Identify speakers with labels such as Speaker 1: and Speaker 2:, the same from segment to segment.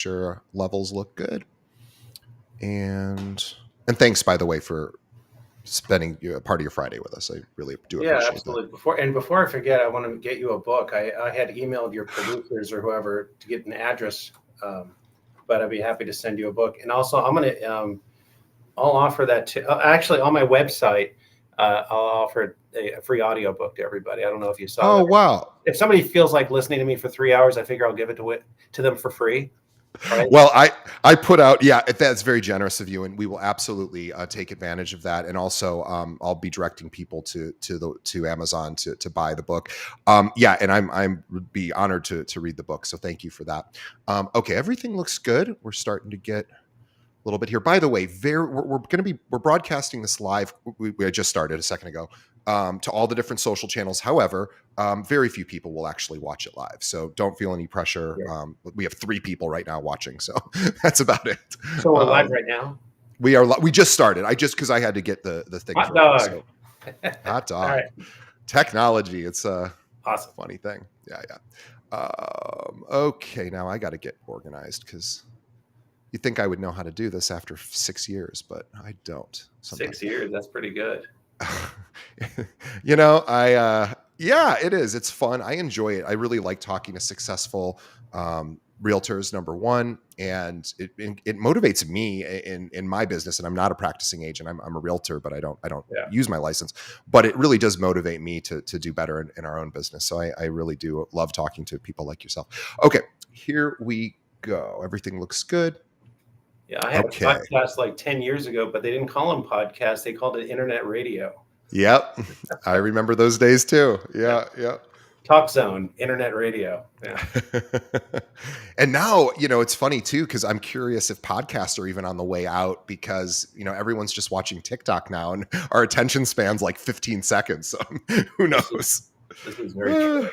Speaker 1: Sure, levels look good. And thanks, by the way, for spending a part of your Friday with us. I really do
Speaker 2: Yeah,
Speaker 1: appreciate that.
Speaker 2: absolutely. Before I forget, I want to get you a book. I had emailed your producers or whoever to get an address, but I'd be happy to send you a book. And also, I'll offer that to actually on my website. I'll offer a free audio book to everybody. I don't know if you saw
Speaker 1: Oh,
Speaker 2: that.
Speaker 1: wow.
Speaker 2: If somebody feels like listening to me for 3 hours, I figure I'll give it to them for free. Right?
Speaker 1: Well, I put out, yeah, that's very generous of you, and we will absolutely take advantage of that. And also, I'll be directing people to Amazon to buy the book. Yeah, and I'm would be honored to read the book. So thank you for that. Okay, everything looks good. We're starting to get a little bit here. By the way, we're broadcasting this live. We just started a second ago to all the different social channels. However, very few people will actually watch it live, so don't feel any pressure.
Speaker 2: Yeah.
Speaker 1: We have 3 people right now watching, so that's about it.
Speaker 2: So we're live right now.
Speaker 1: We just started. Because I had to get the things
Speaker 2: Hot
Speaker 1: ready.
Speaker 2: dog.
Speaker 1: So hot dog.
Speaker 2: All right.
Speaker 1: Technology. It's a
Speaker 2: Awesome.
Speaker 1: funny thing. Yeah. Okay, now I got to get organized because you'd think I would know how to do this after 6 years, but I don't. Sometimes.
Speaker 2: 6 years. That's pretty good.
Speaker 1: Yeah, it is. It's fun. I enjoy it. I really like talking to successful realtors, number one, and it motivates me in my business. And I'm not a practicing agent. I'm a realtor, but I don't use my license. But it really does motivate me to do better in our own business. So I really do love talking to people like yourself. Okay, here we go. Everything looks good.
Speaker 2: Yeah, I had a podcast like 10 years ago, but they didn't call them podcasts. They called it internet radio.
Speaker 1: Yep. I remember those days too. Yeah.
Speaker 2: Talk Zone, internet radio. Yeah.
Speaker 1: And now, it's funny too, because I'm curious if podcasts are even on the way out because, everyone's just watching TikTok now and our attention span's like 15 seconds. So who knows?
Speaker 2: This is very true.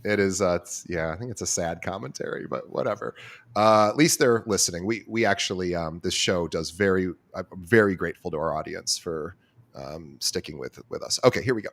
Speaker 1: It is. I think it's a sad commentary, but whatever. At least they're listening. We actually, this show does I'm very grateful to our audience for sticking with us. Okay, here we go.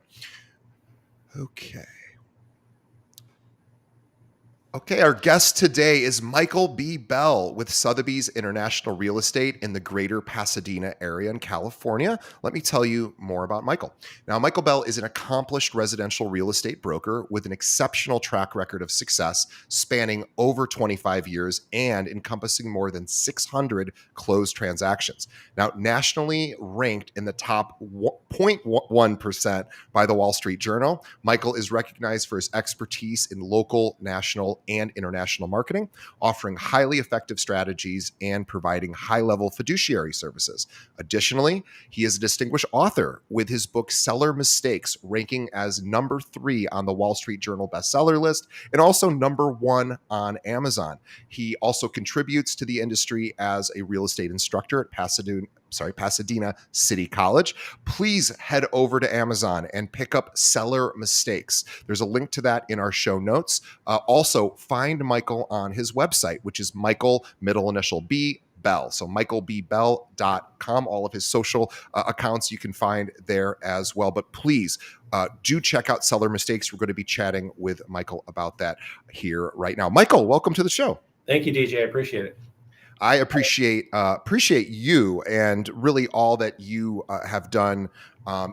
Speaker 1: Okay, our guest today is Michael B. Bell with Sotheby's International Real Estate in the greater Pasadena area in California. Let me tell you more about Michael. Now, Michael Bell is an accomplished residential real estate broker with an exceptional track record of success spanning over 25 years and encompassing more than 600 closed transactions. Now, nationally ranked in the top 0.1% by the Wall Street Journal, Michael is recognized for his expertise in local, national, and international marketing, offering highly effective strategies and providing high-level fiduciary services. Additionally, he is a distinguished author with his book Seller Mistakes, ranking as number 3 on the Wall Street Journal bestseller list and also number 1 on Amazon. He also contributes to the industry as a real estate instructor at Pasadena City College. Please head over to Amazon and pick up Seller Mistakes. There's a link to that in our show notes. Also, find Michael on his website, which is Michael, middle initial B, Bell. So michaelbbell.com. All of his social accounts you can find there as well. But please do check out Seller Mistakes. We're going to be chatting with Michael about that here right now. Michael, welcome to the show.
Speaker 2: Thank you, DJ. I appreciate it.
Speaker 1: I appreciate you and really all that you have done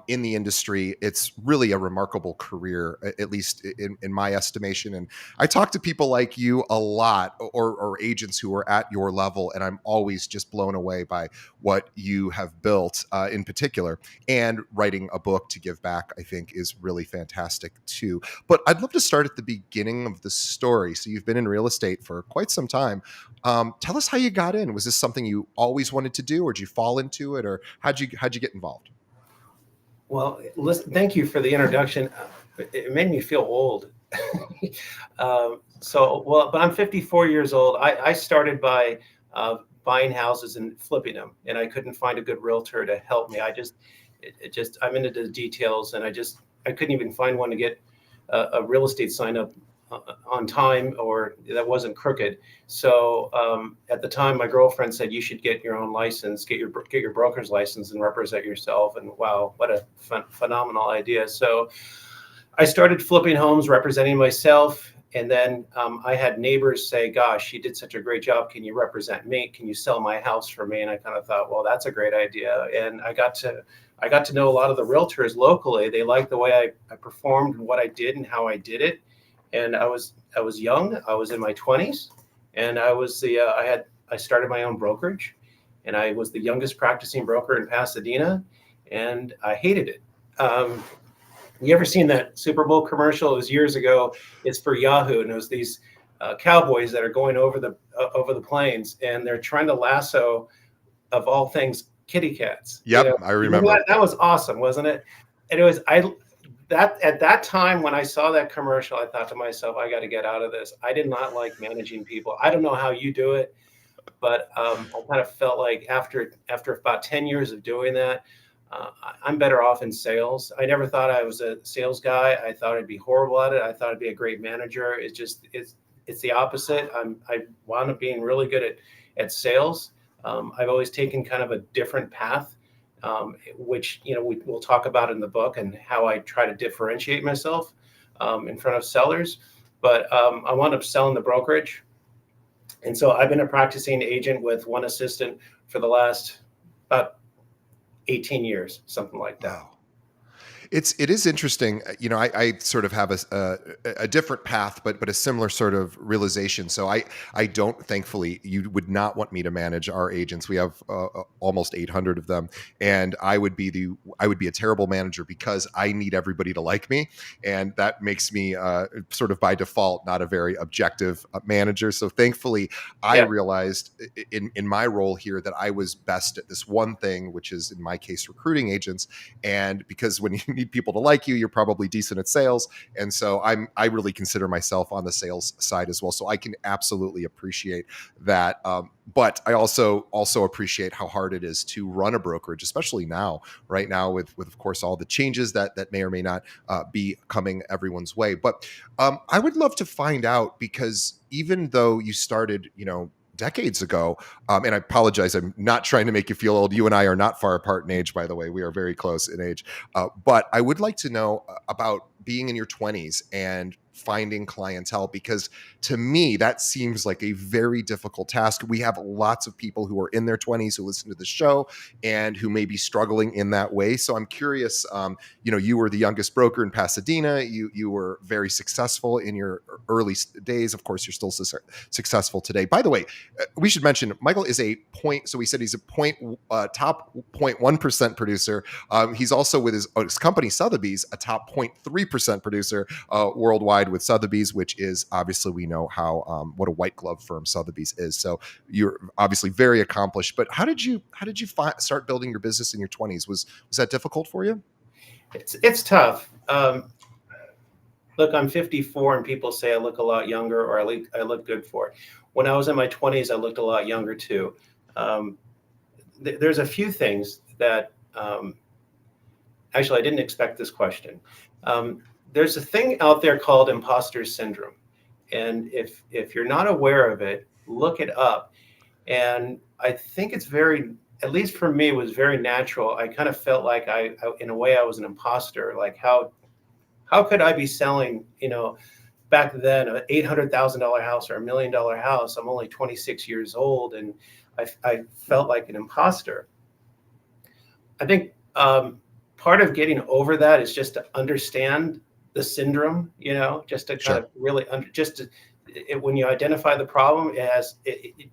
Speaker 1: in the industry. It's really a remarkable career, at least in my estimation. And I talk to people like you a lot, or agents who are at your level, and I'm always just blown away by what you have built in particular. And writing a book to give back, I think, is really fantastic too. But I'd love to start at the beginning of the story. So you've been in real estate for quite some time. Tell us how you got in. Was this something you always wanted to do, or did you fall into it, or how'd you get involved?
Speaker 2: Well, listen, thank you for the introduction. It made me feel old. But I'm 54 years old. I started by buying houses and flipping them, and I couldn't find a good realtor to help me. I'm into the details, and I couldn't even find one to get a real estate sign up on time or that wasn't crooked. So at the time, my girlfriend said you should get your own license, get your broker's license, and represent yourself. And wow, what a phenomenal idea! So I started flipping homes, representing myself, And then I had neighbors say, "Gosh, you did such a great job. Can you represent me? Can you sell my house for me?" And I kind of thought, "Well, that's a great idea." And I got to know a lot of the realtors locally. They liked the way I performed and what I did and how I did it. And I was young. I was in my 20s, and I started my own brokerage, and I was the youngest practicing broker in Pasadena, and I hated it. Um, you ever seen that Super Bowl commercial? It was years ago. It's for Yahoo, and it was these cowboys that are going over the plains, and they're trying to lasso, of all things, kitty cats. You know,
Speaker 1: Yep, I
Speaker 2: you remember
Speaker 1: remember.
Speaker 2: that? That was awesome, wasn't it? And it was I that at that time when I saw that commercial, I thought to myself, I got to get out of this. I did not like managing people. I don't know how you do it, but I kind of felt like after about 10 years of doing that, I'm better off in sales. I never thought I was a sales guy. I thought I'd be horrible at it. I thought I'd be a great manager. It's the opposite. I wound up being really good at sales. I've always taken kind of a different path, which we'll talk about in the book, and how I try to differentiate myself in front of sellers. But I wound up selling the brokerage, and so I've been a practicing agent with one assistant for the last about 18 years, something like that.
Speaker 1: Wow. It is interesting. I sort of have a different path, but a similar sort of realization. So I don't. Thankfully, you would not want me to manage our agents. We have almost 800 of them, and I would be a terrible manager because I need everybody to like me, and that makes me sort of by default not a very objective manager. So thankfully, I
Speaker 2: Yeah,
Speaker 1: realized in my role here that I was best at this one thing, which is in my case recruiting agents. And because when you need people to like you, you're probably decent at sales. And so I really consider myself on the sales side as well. So I can absolutely appreciate that. But I also appreciate how hard it is to run a brokerage, especially right now with of course all the changes that may or may not be coming everyone's way. But I would love to find out, because even though you started, decades ago, and I apologize, I'm not trying to make you feel old. You and I are not far apart in age, by the way. We are very close in age. But I would like to know about being in your 20s and finding clientele, because to me, that seems like a very difficult task. We have lots of people who are in their 20s who listen to the show and who may be struggling in that way. So I'm curious, you were the youngest broker in Pasadena. You were very successful in your early days. Of course, you're still successful today. By the way, we should mention Michael is a point. So we said he's a top 0.1% producer. He's also with his company Sotheby's, a top 0.3% producer worldwide with Sotheby's, which is obviously, we know how what a white glove firm Sotheby's is. So you're obviously very accomplished. But how did you start building your business in your 20s? Was that difficult for you?
Speaker 2: it's tough. Look, I'm 54, and people say I look a lot younger, or I look good for it. When I was in my 20s, I looked a lot younger too. Um, there's a few things that actually I didn't expect this question. There's a thing out there called imposter syndrome, and if you're not aware of it, look it up. And I think it's very, at least for me, it was very natural. I kind of felt like in a way, I was an imposter. Like how could I be selling, back then, an $800,000 house or $1 million house? I'm only 26 years old, and I felt like an imposter. I think part of getting over that is just to understand the syndrome, just to kind
Speaker 1: Sure.
Speaker 2: of really when you identify the problem,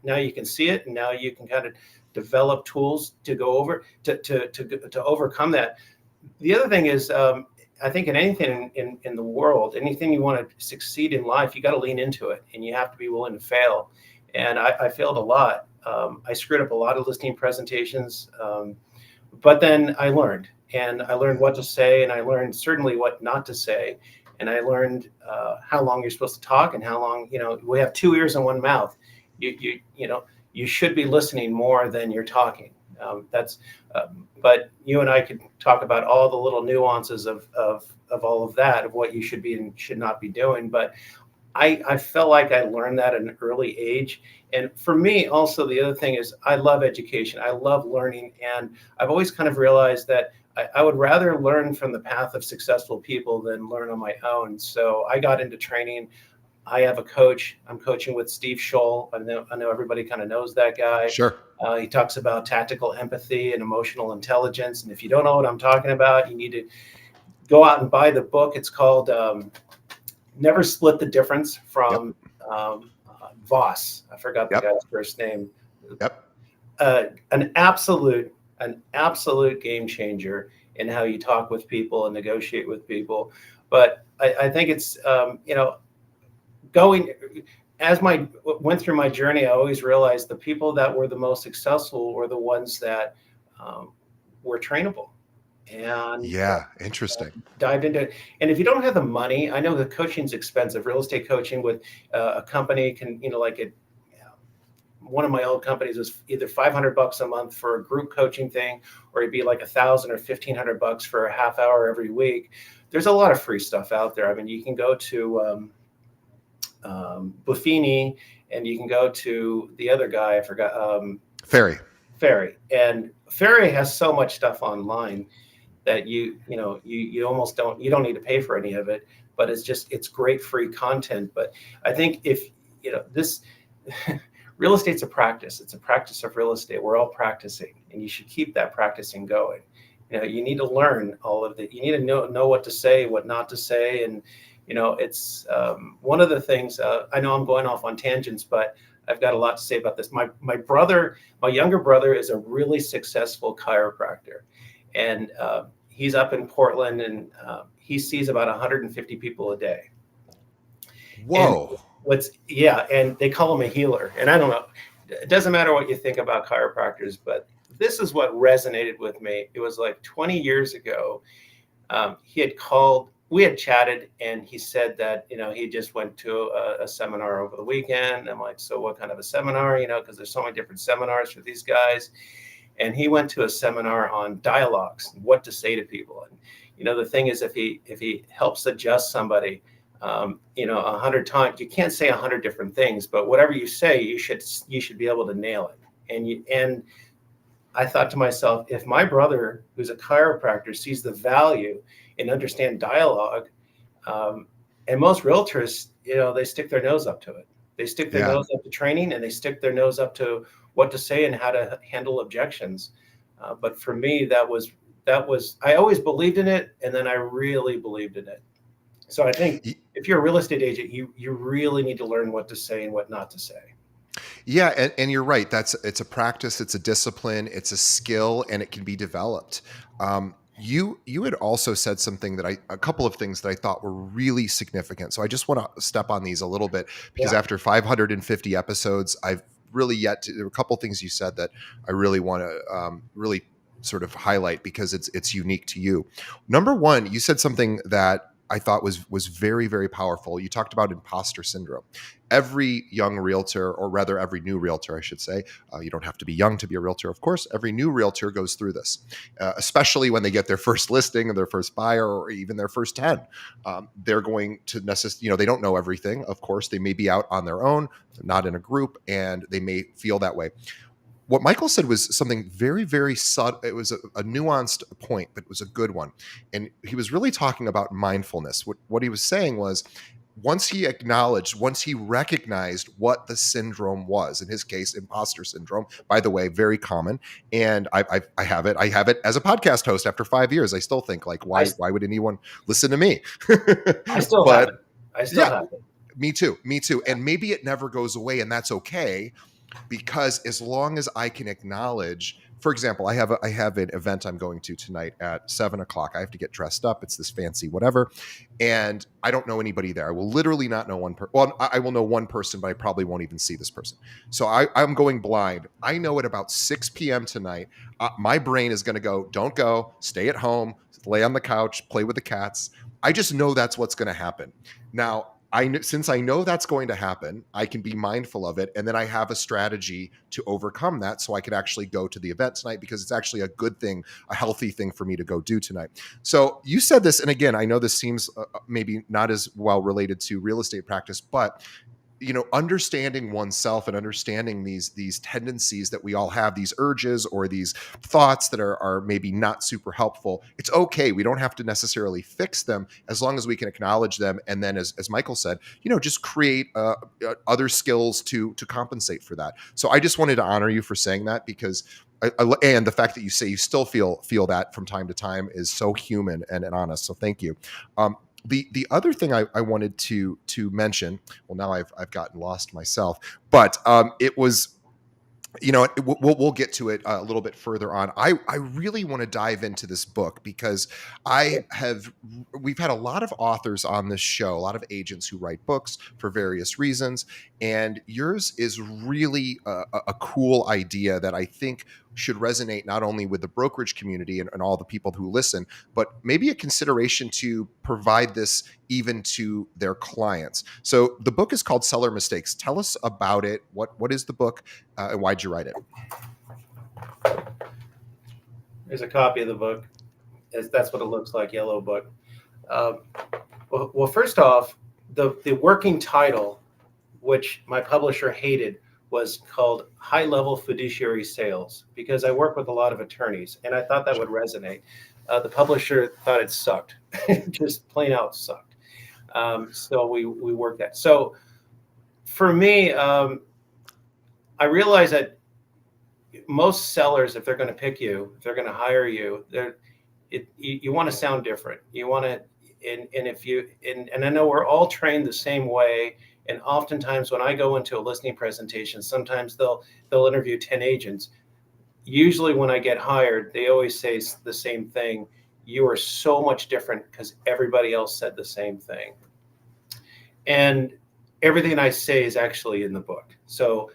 Speaker 2: now you can see it, and now you can kind of develop tools to go over to overcome that. The other thing is, I think in anything in the world, anything you want to succeed in life, you got to lean into it, and you have to be willing to fail. And I failed a lot. I screwed up a lot of listing presentations, but then I learned what to say, and I learned certainly what not to say, and I learned how long you're supposed to talk, and how long, we have two ears and one mouth. You should be listening more than you're talking. That's But you and I could talk about all the little nuances of all of that, of what you should be and should not be doing. But I felt like I learned that at an early age. And for me, also, the other thing is I love education. I love learning. And I've always kind of realized that I would rather learn from the path of successful people than learn on my own. So I got into training. I have a coach. I'm coaching with Steve Scholl. I know everybody kind of knows that guy.
Speaker 1: Sure.
Speaker 2: He talks about tactical empathy and emotional intelligence. And if you don't know what I'm talking about, you need to go out and buy the book. It's called Never Split the Difference
Speaker 1: Yep.
Speaker 2: from Voss. I forgot the
Speaker 1: Yep.
Speaker 2: guy's first name.
Speaker 1: Yep.
Speaker 2: An absolute game changer in how you talk with people and negotiate with people. But I think it's going as my went through my journey. I always realized the people that were the most successful were the ones that were trainable and
Speaker 1: Yeah. Interesting.
Speaker 2: dived into it. And if you don't have the money, I know the coaching's expensive. Real estate coaching with a company can, like it. One of my old companies was either $500 a month for a group coaching thing, or it'd be like $1,000 or $1,500 for a half hour every week. There's a lot of free stuff out there. I mean, you can go to Buffini, and you can go to the other guy. I forgot.
Speaker 1: Ferry.
Speaker 2: Ferry, and Ferry has so much stuff online that you almost don't need to pay for any of it, but it's great free content. But I think if this real estate's a practice. It's a practice of real estate. We're all practicing, and you should keep that practicing going. You need to learn all of that. You need to know what to say, what not to say, and it's one of the things. I know I'm going off on tangents, but I've got a lot to say about this. My younger brother, is a really successful chiropractor, and he's up in Portland, and he sees about 150 people a day. And
Speaker 1: Whoa.
Speaker 2: and they call him a healer. And I don't know, it doesn't matter what you think about chiropractors, but this is what resonated with me. It was like 20 years ago. He had called, we had chatted, and he said that, he just went to a seminar over the weekend. I'm like, so what kind of a seminar? Because there's so many different seminars for these guys. And he went to a seminar on dialogues, what to say to people. And, the thing is, if he helps adjust somebody, 100 times, you can't say 100 different things, but whatever you say, you should be able to nail it. And I thought to myself, if my brother, who's a chiropractor, sees the value in understand dialogue, and most realtors, they stick their nose up to it. They stick their
Speaker 1: Yeah.
Speaker 2: nose up to training, and they stick their nose up to what to say and how to handle objections. But for me, that was I always believed in it, and then I really believed in it. So I think if you're a real estate agent, you really need to learn what to say and what not to say.
Speaker 1: Yeah, and you're right. It's a practice, it's a discipline, it's a skill, and it can be developed. You had also said something a couple of things that I thought were really significant. So I just want to step on these a little bit, because
Speaker 2: Yeah.
Speaker 1: after 550 episodes, I've really there were a couple of things you said that I really want to really sort of highlight, because it's unique to you. Number one, you said something that I thought was very, very powerful. You talked about imposter syndrome. Every young realtor, or rather every new realtor, I should say, you don't have to be young to be a realtor, of course. Every new realtor goes through this, especially when they get their first listing or their first buyer, or even their first 10. They're going to necessarily, they don't know everything. Of course, they may be out on their own, not in a group, and they may feel that way. What Michael said was something very, very subtle. It was a nuanced point, but it was a good one. And he was really talking about mindfulness. What he was saying was, once he recognized what the syndrome was, in his case, imposter syndrome, by the way, very common. And I have it. I have it as a podcast host after 5 years. I still think, like, why would anyone listen to me?
Speaker 2: I still have it. I still have it.
Speaker 1: Me too.
Speaker 2: Yeah.
Speaker 1: And maybe it never goes away, and that's okay. Because as long as I can acknowledge, for example, I have an event I'm going to tonight at 7:00. I have to get dressed up. It's this fancy whatever, and I don't know anybody there. I will literally not know one person. Well, I will know one person, but I probably won't even see this person. So I'm going blind. I know at about 6 p.m. tonight, my brain is going to go, don't go, stay at home, lay on the couch, play with the cats. I just know that's what's going to happen. Now, since I know that's going to happen, I can be mindful of it. And then I have a strategy to overcome that, so I could actually go to the event tonight, because it's actually a good thing, a healthy thing for me to go do tonight. So you said this, and again, I know this seems maybe not as well related to real estate practice, but understanding oneself and understanding these tendencies that we all have, these urges or these thoughts that are maybe not super helpful. It's okay. We don't have to necessarily fix them as long as we can acknowledge them, and then, as Michael said, just create other skills to compensate for that. So I just wanted to honor you for saying that, because and the fact that you say you still feel that from time to time is so human and honest. So thank you. The other thing I wanted to mention, well, now I've gotten lost myself, but it was, we'll get to it a little bit further on. I really want to dive into this book because we've had a lot of authors on this show, a lot of agents who write books for various reasons, and yours is really a cool idea that I think should resonate not only with the brokerage community and all the people who listen, but maybe a consideration to provide this even to their clients. So the book is called Seller Mistakes. Tell us about it. What is the book, and why'd you write it?
Speaker 2: There's a copy of the book. That's what it looks like, yellow book. Well, first off, the working title, which my publisher hated, was called High Level Fiduciary Sales, because I work with a lot of attorneys, and I thought that would resonate. The publisher thought it sucked, just plain out sucked. So we worked that. So for me, I realize that most sellers, if they're going to pick you, if they're going to hire you, you want to sound different. You want to, and I know we're all trained the same way. And oftentimes when I go into a listening presentation, sometimes they'll interview 10 agents. Usually when I get hired, they always say the same thing. You are so much different because everybody else said the same thing. And everything I say is actually in the book. So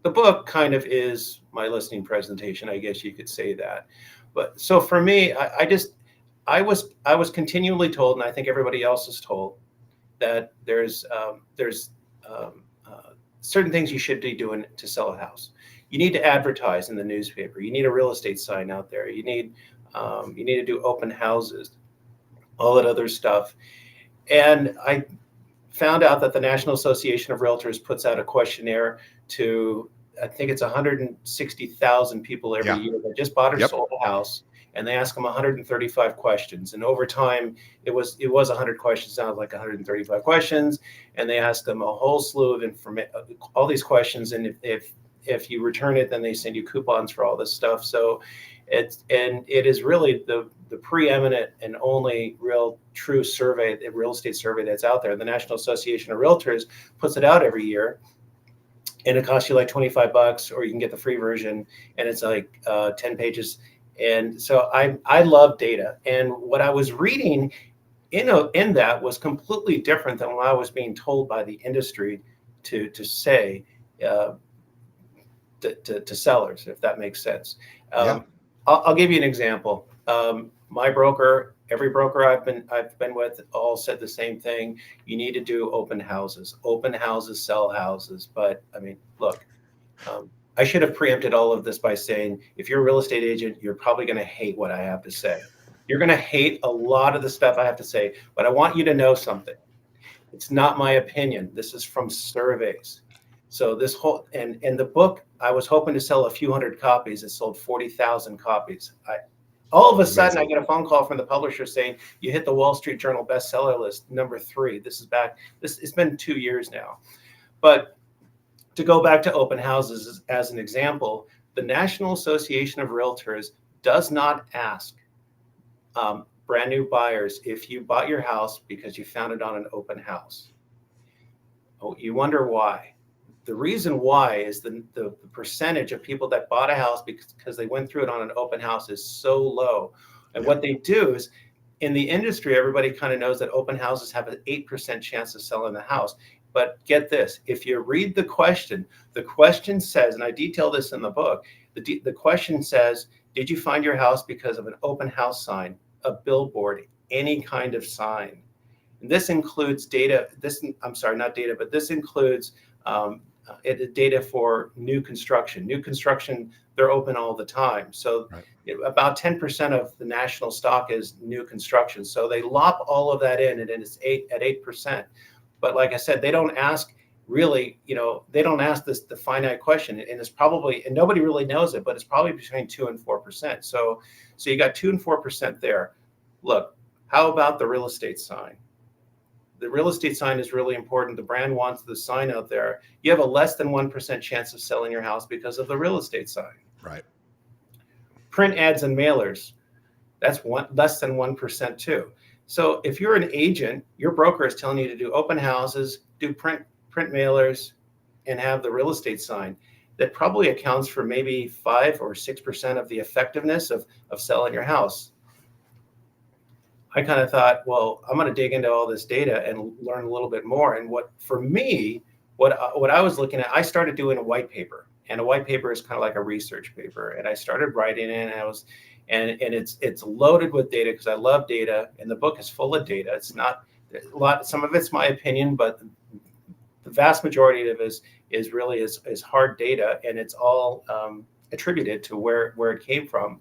Speaker 2: the book kind of is my listening presentation, I guess you could say that. But so for me, I was continually told, and I think everybody else is told, that there's certain things you should be doing to sell a house. You need to advertise in the newspaper. You need a real estate sign out there. You need to do open houses, all that other stuff. And I found out that the National Association of Realtors puts out a questionnaire to, I think it's 160,000 people every year that just bought or sold a house, and they ask them 135 questions. And over time, it was 100 questions, now it's like 135 questions, and they ask them a whole slew of information, all these questions. And if you return it, then they send you coupons for all this stuff. So it is really the preeminent and only real true survey, the real estate survey that's out there. The National Association of Realtors puts it out every year, and it costs you like $25, or you can get the free version, and it's like 10 pages. And so I love data, and what I was reading in that was completely different than what I was being told by the industry to say to sellers, if that makes sense. I'll give you an example. My broker, every broker I've been with, all said the same thing. You need to do open houses, sell houses. But I mean, look, I should have preempted all of this by saying, if you're a real estate agent, you're probably going to hate what I have to say. You're going to hate a lot of the stuff I have to say, but I want you to know something. It's not my opinion. This is from surveys. So this whole, and the book, I was hoping to sell a few hundred copies. It sold 40,000 copies. All of a sudden, I get a phone call from the publisher saying, you hit the Wall Street Journal bestseller list, #3. It's been 2 years now. But to go back to open houses as an example, the National Association of Realtors does not ask brand new buyers if you bought your house because you found it on an open house. Oh, you wonder why. The reason why is the percentage of people that bought a house because they went through it on an open house is so low. And what they do is, in the industry, everybody kind of knows that open houses have an 8% chance of selling the house. But get this, if you read the question says, and I detail this in the book, the question says, did you find your house because of an open house sign, a billboard, any kind of sign? And this includes data, this includes data for new construction. New construction, they're open all the time. So about 10% of the national stock is new construction. So they lop all of that in, and it's at 8%. But like I said, they don't ask really, they don't ask this the finite question, and it's probably, and nobody really knows it, but it's probably between 2 and 4%. So you got 2 and 4% there. Look, how about the real estate sign? The real estate sign is really important. The brand wants the sign out there. You have a less than 1% chance of selling your house because of the real estate sign.
Speaker 1: Right.
Speaker 2: Print ads and mailers, that's less than 1% too. So if you're an agent, your broker is telling you to do open houses, do print mailers, and have the real estate sign. That probably accounts for maybe 5 or 6% of the effectiveness of selling your house. I kind of thought, well, I'm going to dig into all this data and learn a little bit more. And for me, what I was looking at, I started doing a white paper, and a white paper is kind of like a research paper. And I started writing it, and it's loaded with data because I love data, and the book is full of data. It's not a lot. Some of it's my opinion, but the vast majority of it is really hard data, and it's all attributed to where it came from.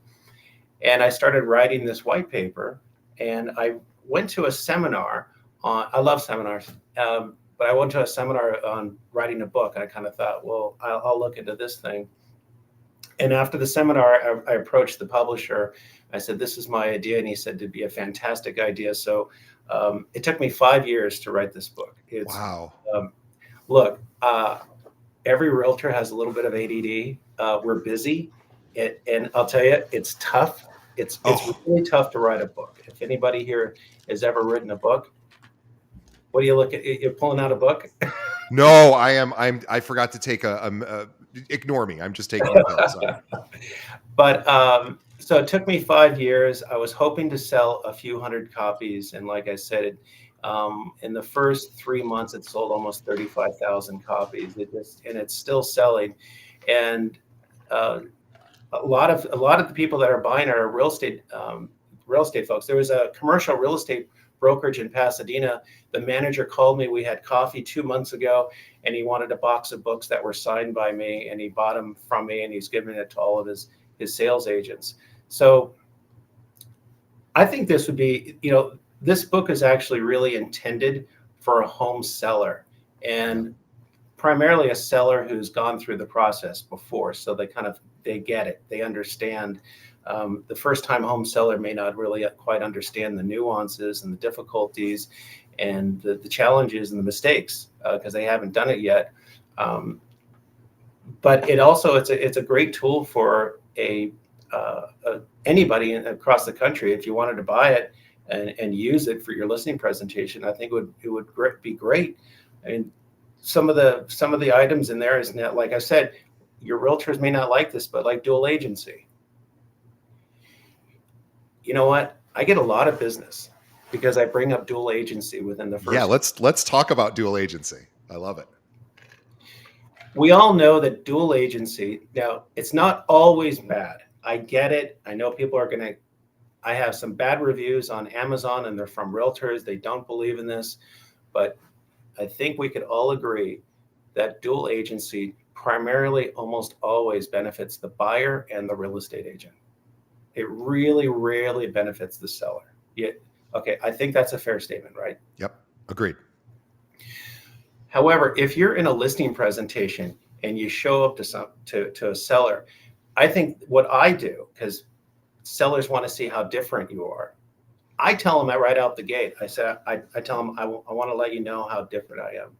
Speaker 2: And I started writing this white paper. And I went to a seminar I love seminars, but I went to a seminar on writing a book. And I kind of thought, well, I'll look into this thing. And after the seminar, I approached the publisher. I said, this is my idea. And he said, it'd be a fantastic idea. So it took me 5 years to write this book.
Speaker 1: Wow.
Speaker 2: Look, every realtor has a little bit of ADD. We're busy. And I'll tell you, it's tough. It's really tough to write a book. If anybody here has ever written a book, what do you look at? You're pulling out a book?
Speaker 1: No, I forgot to take ignore me. I'm just taking a pill. Sorry.
Speaker 2: But so it took me 5 years. I was hoping to sell a few hundred copies. And like I said, in the first 3 months, it sold almost 35,000 copies. And it's still selling. And a lot of the people that are buying are real estate folks. There was a commercial real estate brokerage in Pasadena. The manager called me. We had coffee 2 months ago, and he wanted a box of books that were signed by me, and he bought them from me, and he's giving it to all of his sales agents. So I think this would be, this book is actually really intended for a home seller, and primarily a seller who's gone through the process before. So they get it. They understand. The first-time home seller may not really quite understand the nuances and the difficulties and the challenges and the mistakes because they haven't done it yet. But it's a great tool for anybody across the country. If you wanted to buy it and use it for your listing presentation, I think it would be great. I mean, some of the items in there is not, like I said, your realtors may not like this, but like dual agency. You know what? I get a lot of business because I bring up dual agency within the first.
Speaker 1: Yeah, let's talk about dual agency. I love it.
Speaker 2: We all know that dual agency, now it's not always bad. I get it. I know people are I have some bad reviews on Amazon, and they're from realtors. They don't believe in this, but I think we could all agree that dual agency primarily almost always benefits the buyer and the real estate agent. It really rarely benefits the seller. Okay, I think that's a fair statement, right?
Speaker 1: Yep, agreed.
Speaker 2: However, if you're in a listing presentation and you show up to a seller, I think what I do, because sellers want to see how different you are, I tell them that right out the gate. I tell them, I want to let you know how different I am.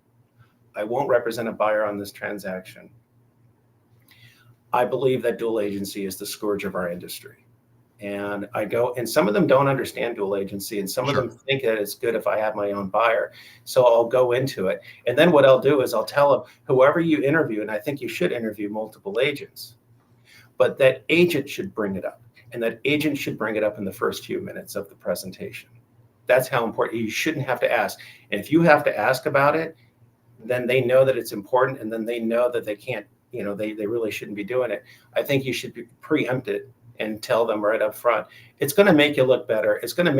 Speaker 2: I won't represent a buyer on this transaction. I believe that dual agency is the scourge of our industry. And and some of them don't understand dual agency, and some of them think that it's good if I have my own buyer. So I'll go into it. And then what I'll do is I'll tell them, whoever you interview, and I think you should interview multiple agents, but that agent should bring it up. And that agent should bring it up in the first few minutes of the presentation. That's how important. You shouldn't have to ask. And if you have to ask about it, then they know that it's important, and then they know that they can't, they really shouldn't be doing it. I think you should preempt it and tell them right up front. It's going to make you look better. It's going to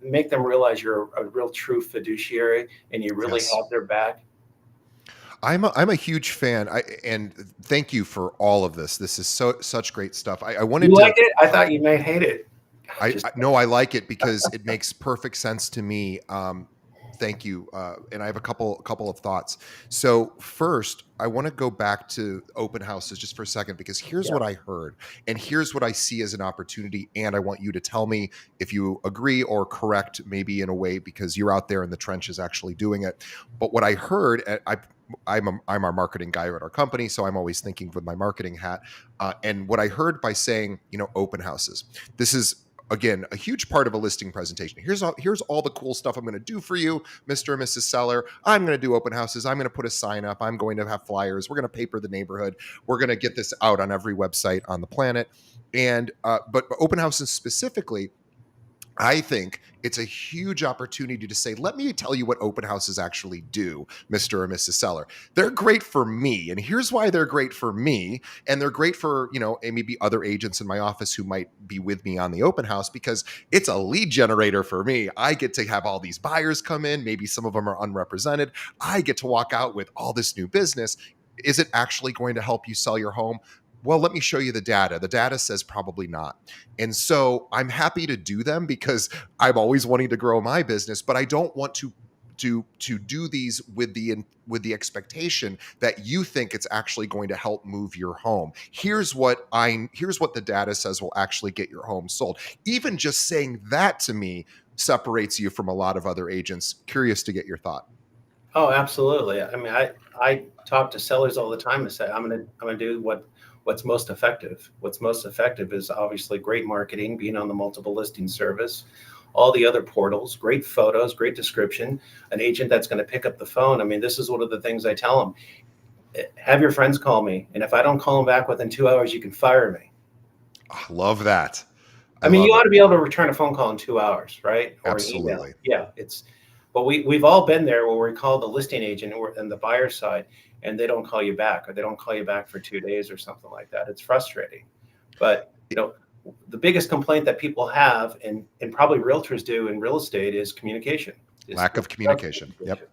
Speaker 2: make them realize you're a real true fiduciary and you really have their back.
Speaker 1: I'm a huge fan. And thank you for all of this. This is such great stuff. I wanted
Speaker 2: to like it. I thought you might hate it.
Speaker 1: No, I like it because it makes perfect sense to me. Thank you. And I have a couple of thoughts. So first, I want to go back to open houses just for a second because here's
Speaker 2: Yeah.
Speaker 1: what I heard, and here's what I see as an opportunity. And I want you to tell me if you agree or correct, maybe in a way because you're out there in the trenches actually doing it. But what I heard, I'm our marketing guy at our company, so I'm always thinking with my marketing hat. And what I heard by saying, open houses. This is again a huge part of a listing presentation. Here's all the cool stuff I'm going to do for you, Mr. and Mrs. Seller. I'm going to do open houses. I'm going to put a sign up. I'm going to have flyers. We're going to paper the neighborhood. We're going to get this out on every website on the planet. And but open houses specifically, I think it's a huge opportunity to say, let me tell you what open houses actually do, Mr. or Mrs. Seller. They're great for me. And here's why they're great for me. And they're great for, maybe other agents in my office who might be with me on the open house because it's a lead generator for me. I get to have all these buyers come in. Maybe some of them are unrepresented. I get to walk out with all this new business. Is it actually going to help you sell your home? Well, let me show you the data. The data says probably not. And so I'm happy to do them because I'm always wanting to grow my business, but I don't want to do these with the expectation that you think it's actually going to help move your home. Here's what the data says will actually get your home sold. Even just saying that to me separates you from a lot of other agents. Curious to get your thought.
Speaker 2: Oh, absolutely. I mean, I talk to sellers all the time and say, I'm gonna do what's most effective. What's most effective is obviously great marketing, being on the multiple listing service, all the other portals, great photos, great description, an agent that's going to pick up the phone. I mean, this is one of the things I tell them. Have your friends call me, and if I don't call them back within 2 hours, you can fire me.
Speaker 1: I love that. I
Speaker 2: I mean,
Speaker 1: love
Speaker 2: you ought
Speaker 1: it.
Speaker 2: to be able to return a phone call in 2 hours, right? Or an email.
Speaker 1: Absolutely.
Speaker 2: Yeah, but we've all been there where we call the listing agent and the buyer side, and they don't call you back, or they don't call you back for 2 days or something like that. It's frustrating. But the biggest complaint that people have, and probably realtors do in real estate, is communication. Is
Speaker 1: Lack of communication. Yep.
Speaker 2: communication.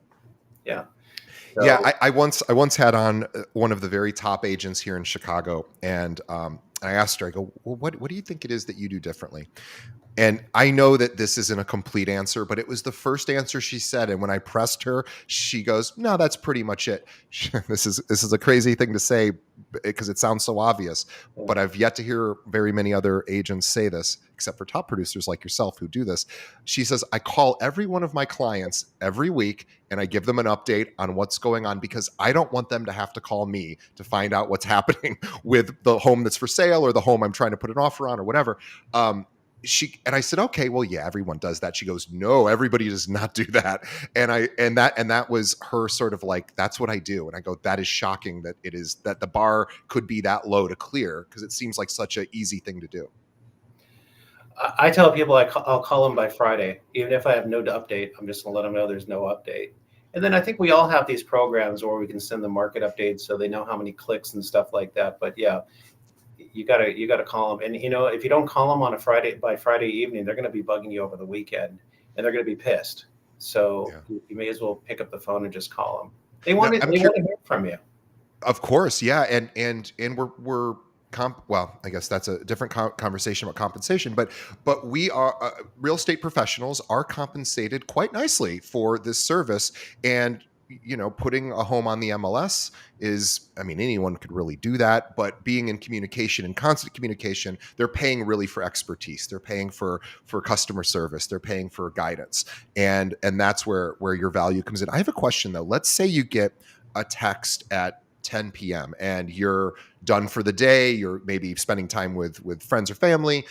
Speaker 2: Yeah.
Speaker 1: Yeah,
Speaker 2: So
Speaker 1: I once had on one of the very top agents here in Chicago, and I asked her, I go, well, what do you think it is that you do differently? And I know that this isn't a complete answer, but it was the first answer she said. And when I pressed her, she goes, "No, that's pretty much it." This is a crazy thing to say because it sounds so obvious,
Speaker 2: yeah.
Speaker 1: but I've yet to hear very many other agents say this, except for top producers like yourself who do this. She says, "I call every one of my clients every week and I give them an update on what's going on because I don't want them to have to call me to find out what's happening with the home that's for sale or the home I'm trying to put an offer on or whatever." And I said, okay, well, yeah, everyone does that. She goes, no, everybody does not do that. And that was her sort of like, that's what I do. And I go, that is shocking that it is that the bar could be that low to clear because it seems like such an easy thing to do.
Speaker 2: I tell people I'll call them by Friday, even if I have no update. I'm just gonna let them know there's no update. And then I think we all have these programs where we can send them market updates so they know how many clicks and stuff like that. But yeah, you gotta call them. And if you don't call them on a Friday by Friday evening, they're gonna be bugging you over the weekend, and they're gonna be pissed. So
Speaker 1: Yeah.
Speaker 2: you may as well pick up the phone and just call them.
Speaker 1: Now, I'm
Speaker 2: They
Speaker 1: curious.
Speaker 2: want to hear from you.
Speaker 1: Of course, yeah, and we're well, I guess that's a different conversation about compensation, but we are real estate professionals are compensated quite nicely for this service, and putting a home on the MLS is, I mean, anyone could really do that, but being in communication and constant communication, they're paying really for expertise, they're paying for customer service, they're paying for guidance, and that's where your value comes in. I have a question though. Let's say you get a text at 10 p.m. and you're done for the day, you're maybe spending time with friends or family.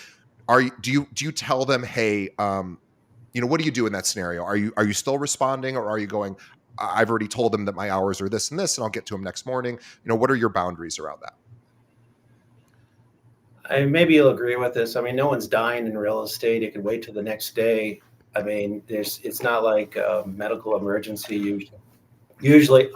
Speaker 1: Do you tell them, hey, what do you do in that scenario? Are you still responding, or are you going, I've already told them that my hours are this and this and I'll get to them next morning? What are your boundaries around that?
Speaker 2: And maybe you'll agree with this. I mean, no one's dying in real estate. You can wait till the next day. I mean, it's not like a medical emergency. Usually,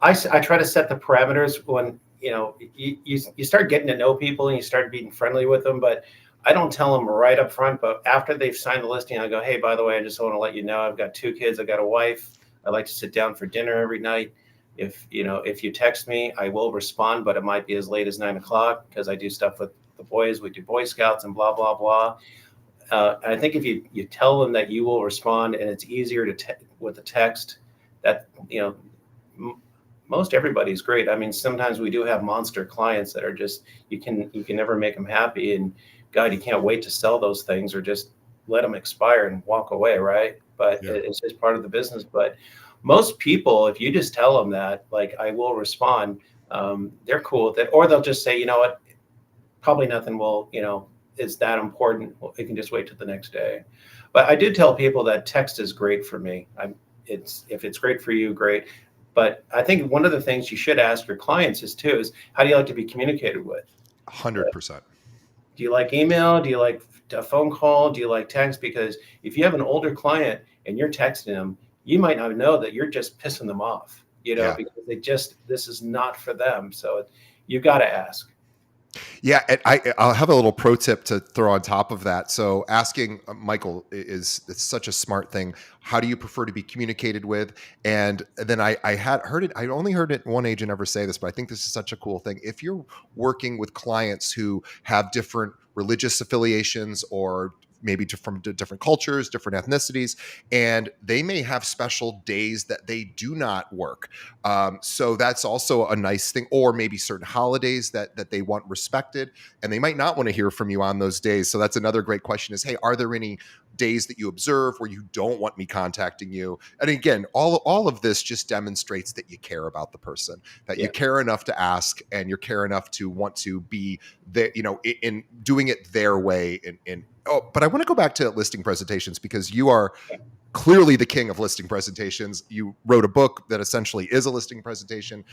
Speaker 2: I try to set the parameters when you start getting to know people and you start being friendly with them. But I don't tell them right up front. But after they've signed the listing, I go, hey, by the way, I just want to let you know I've got 2 kids, I've got a wife. I like to sit down for dinner every night. If you text me, I will respond, but it might be as late as 9 o'clock because I do stuff with the boys. We do Boy Scouts and blah blah blah. I think if you tell them that you will respond and it's easier to with the text, that m- most everybody's great. I mean, sometimes we do have monster clients that are just you can never make them happy, and God, you can't wait to sell those things or just let them expire and walk away, right? But
Speaker 1: Yeah.
Speaker 2: it's just part of the business. But most people, if you just tell them that, like, I will respond, they're cool with it, or they'll just say, you know what, probably nothing will, is that important. It can just wait till the next day. But I do tell people that text is great for me. It's if it's great for you, great. But I think one of the things you should ask your clients is how do you like to be communicated with?
Speaker 1: 100%.
Speaker 2: Do you like email? Do you like a phone call? Do you like text? Because if you have an older client and you're texting them, you might not know that you're just pissing them off,
Speaker 1: Yeah.
Speaker 2: because this is not for them. So you got to ask.
Speaker 1: Yeah, and I'll have a little pro tip to throw on top of that. So asking Michael is it's such a smart thing. How do you prefer to be communicated with? And then I had heard it. I only heard it one agent ever say this, but I think this is such a cool thing. If you're working with clients who have different religious affiliations or maybe from different cultures, different ethnicities, and they may have special days that they do not work. So that's also a nice thing, or maybe certain holidays that they want respected, and they might not want to hear from you on those days. So that's another great question: is, hey, are there any days that you observe where you don't want me contacting you? And again, all of this just demonstrates that you care about the person, that you
Speaker 2: Yeah.
Speaker 1: care enough to ask, and you care enough to want to be there, in doing it their way. Oh, but I want to go back to listing presentations because you are clearly the king of listing presentations. You wrote a book that essentially is a listing presentation,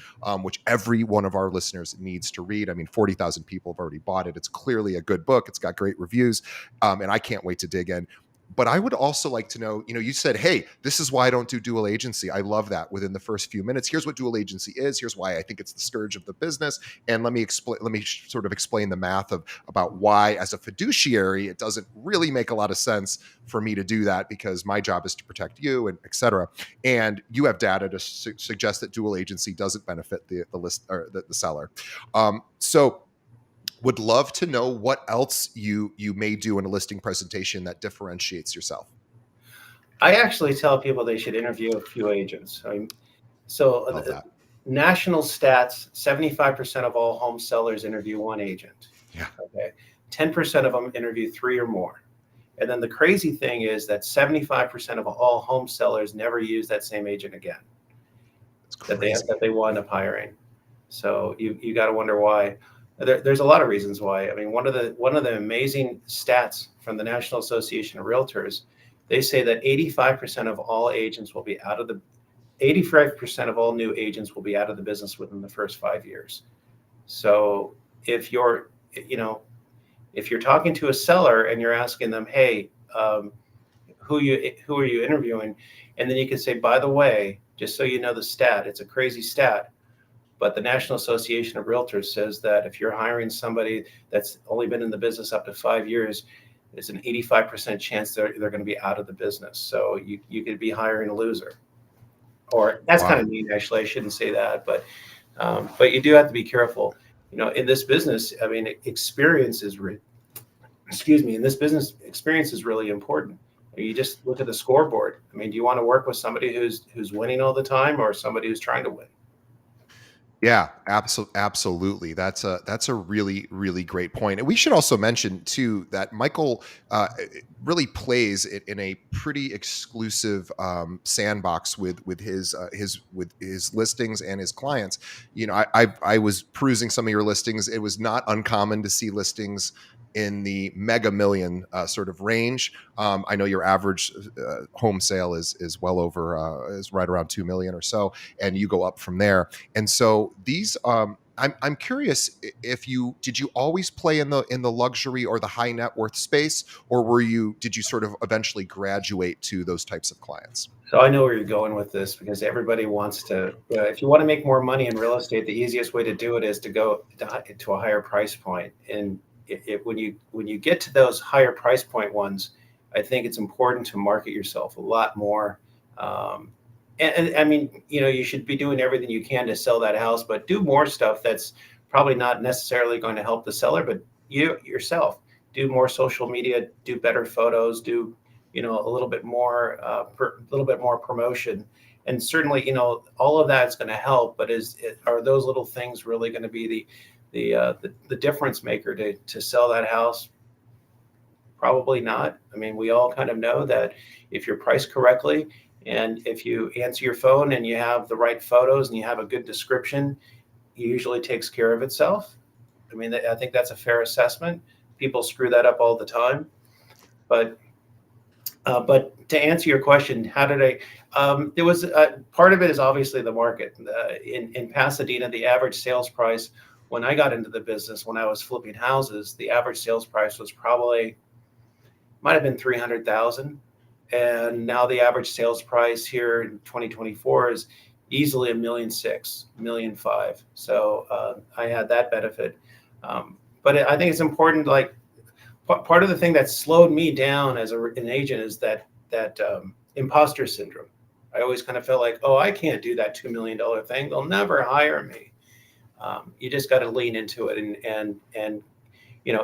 Speaker 1: which every one of our listeners needs to read. I mean, 40,000 people have already bought it. It's clearly a good book. It's got great reviews, and I can't wait to dig in. But I would also like to know, you said, hey, this is why I don't do dual agency. I love that within the first few minutes. Here's what dual agency is. Here's why I think it's the scourge of the business. And let me sort of explain the math about why, as a fiduciary, it doesn't really make a lot of sense for me to do that because my job is to protect you and et cetera. And you have data to suggest that dual agency doesn't benefit the list or the seller. So would love to know what else you may do in a listing presentation that differentiates yourself.
Speaker 2: I actually tell people they should interview a few agents. So
Speaker 1: Love that.
Speaker 2: national stats: 75% of all home sellers interview one agent.
Speaker 1: Yeah.
Speaker 2: Okay, 10% of them interview three or more. And then the crazy thing is that 75% of all home sellers never use that same agent again
Speaker 1: It's
Speaker 2: that they
Speaker 1: crazy.
Speaker 2: that they wind up hiring. So you got to wonder why. There's a lot of reasons why. I mean, one of the amazing stats from the National Association of Realtors, they say that 85% of all agents will be out of the 85% of all new agents will be out of the business within the first 5 years. So if you're, you know, if you're talking to a seller and you're asking them, hey, who are you interviewing, and then you can say, by the way, just so you know the stat, it's a crazy stat, but the National Association of Realtors says that if you're hiring somebody that's only been in the business up to 5 years, it's an 85% chance they're going to be out of the business. So you could be hiring a loser. Or that's kind
Speaker 1: Wow.
Speaker 2: of mean, actually. I shouldn't say that, but you do have to be careful. In this business, I mean, excuse me, in this business, experience is really important. You just look at the scoreboard. I mean, do you want to work with somebody who's winning all the time or somebody who's trying to win?
Speaker 1: Yeah, absolutely. That's a really really great point. And we should also mention too that Michael really plays it in a pretty exclusive sandbox with his listings and his clients. I was perusing some of your listings. It was not uncommon to see listings in the mega million sort of range. I know your average home sale is well over is right around 2 million or so, and you go up from there. And so these I'm curious if did you always play in the luxury or the high net worth space, or did you sort of eventually graduate to those types of clients?
Speaker 2: So I know where you're going with this because everybody wants to. If you want to make more money in real estate, the easiest way to do it is to go to a higher price point. And when you get to those higher price point ones, I think it's important to market yourself a lot more. Um, and I mean, you should be doing everything you can to sell that house, but do more stuff that's probably not necessarily going to help the seller, but you yourself. do more social media, do better photos, do a little bit more promotion, and certainly all of that's going to help. But are those little things really going to be the difference maker to sell that house? Probably not. I mean, we all kind of know that if you're priced correctly and if you answer your phone and you have the right photos and you have a good description, it usually takes care of itself. I mean, I think that's a fair assessment. People screw that up all the time. But to answer your question, how did I? There was part of it is obviously the market. In Pasadena, the average sales price when I got into the business, when I was flipping houses, the average sales price was probably might have been 300,000, and now the average sales price here in 2024 is easily $1.6 million, $1.5 million. So I had that benefit, but I think it's important. Like part of the thing that slowed me down as an agent is that imposter syndrome. I always kind of felt like, oh, I can't do that $2 million thing. They'll never hire me. You just got to lean into it, and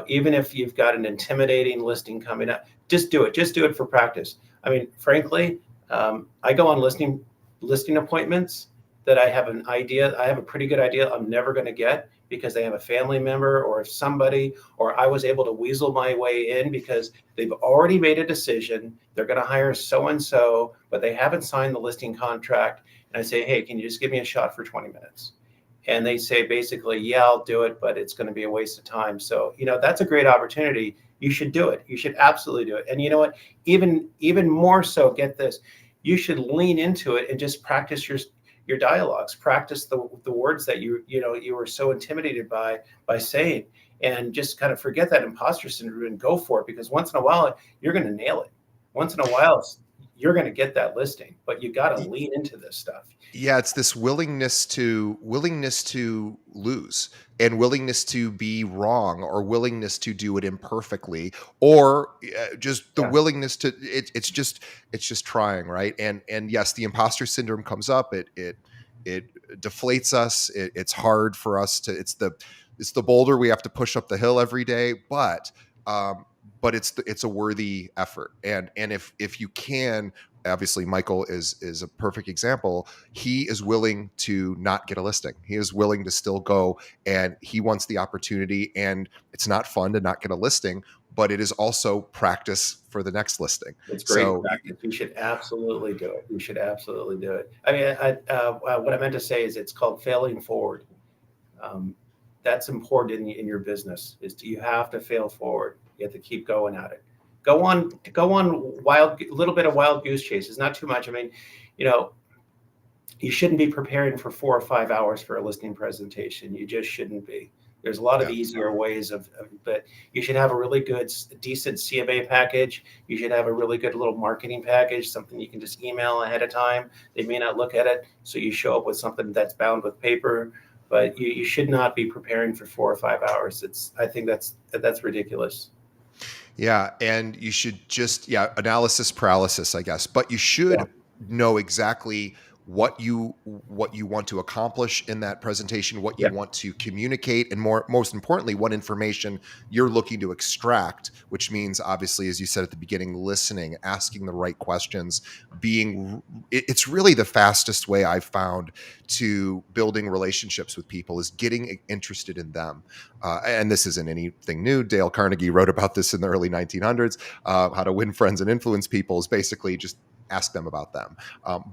Speaker 2: even if you've got an intimidating listing coming up, just do it. Just do it for practice. I mean, frankly, I go on listing appointments that I have a pretty good idea I'm never going to get because they have a family member or somebody, or I was able to weasel my way in because they've already made a decision. They're going to hire so-and-so, but they haven't signed the listing contract. And I say, hey, can you just give me a shot for 20 minutes? And they say basically, yeah, I'll do it, but it's going to be a waste of time. So, that's a great opportunity. You should do it. You should absolutely do it. And you know what? Even more so, get this, you should lean into it and just practice your dialogues, practice the words that you were so intimidated by saying, and just kind of forget that imposter syndrome and go for it. Because once in a while, you're going to nail it. Once in a while, you're going to get that listing, but you got to lean into this stuff.
Speaker 1: Yeah, it's this willingness to lose, and willingness to be wrong, or willingness to do it imperfectly, or just the
Speaker 2: Yeah,
Speaker 1: willingness to it's just trying, right? And yes, the imposter syndrome comes up. It deflates us. It's hard for us to it's the boulder we have to push up the hill every day, um but it's a worthy effort. And if you can, obviously Michael is a perfect example. He is willing to not get a listing. He is willing to still go, and he wants the opportunity. And it's not fun to not get a listing, but it is also practice for the next listing.
Speaker 2: it's great
Speaker 1: So
Speaker 2: practice. You should absolutely do it. You should absolutely do it. I mean, what I meant to say is it's called failing forward. Um, that's important in your business. You have to fail forward. You have to keep going at it. Go on a little bit of wild goose chase. It's not too much. I mean, you know, you shouldn't be preparing for 4 or 5 hours for a listing presentation. You just shouldn't be. There's a lot of
Speaker 1: yeah.
Speaker 2: easier ways but you should have a really good, decent CMA package. You should have a really good little marketing package, something you can just email ahead of time. They may not look at it, so you show up with something that's bound with paper. But you should not be preparing for 4 or 5 hours. I think that's ridiculous.
Speaker 1: Yeah, and you should just analysis paralysis, I guess. But you
Speaker 2: Yeah,
Speaker 1: should know exactly what you want to accomplish in that presentation, what you
Speaker 2: yeah,
Speaker 1: want to communicate, and most importantly, what information you're looking to extract, which means obviously, as you said at the beginning, listening, asking the right questions, it's really the fastest way I've found to building relationships with people is getting interested in them. And this isn't anything new. Dale Carnegie wrote about this in the early 1900s. How to win friends and influence people is basically just ask them about them.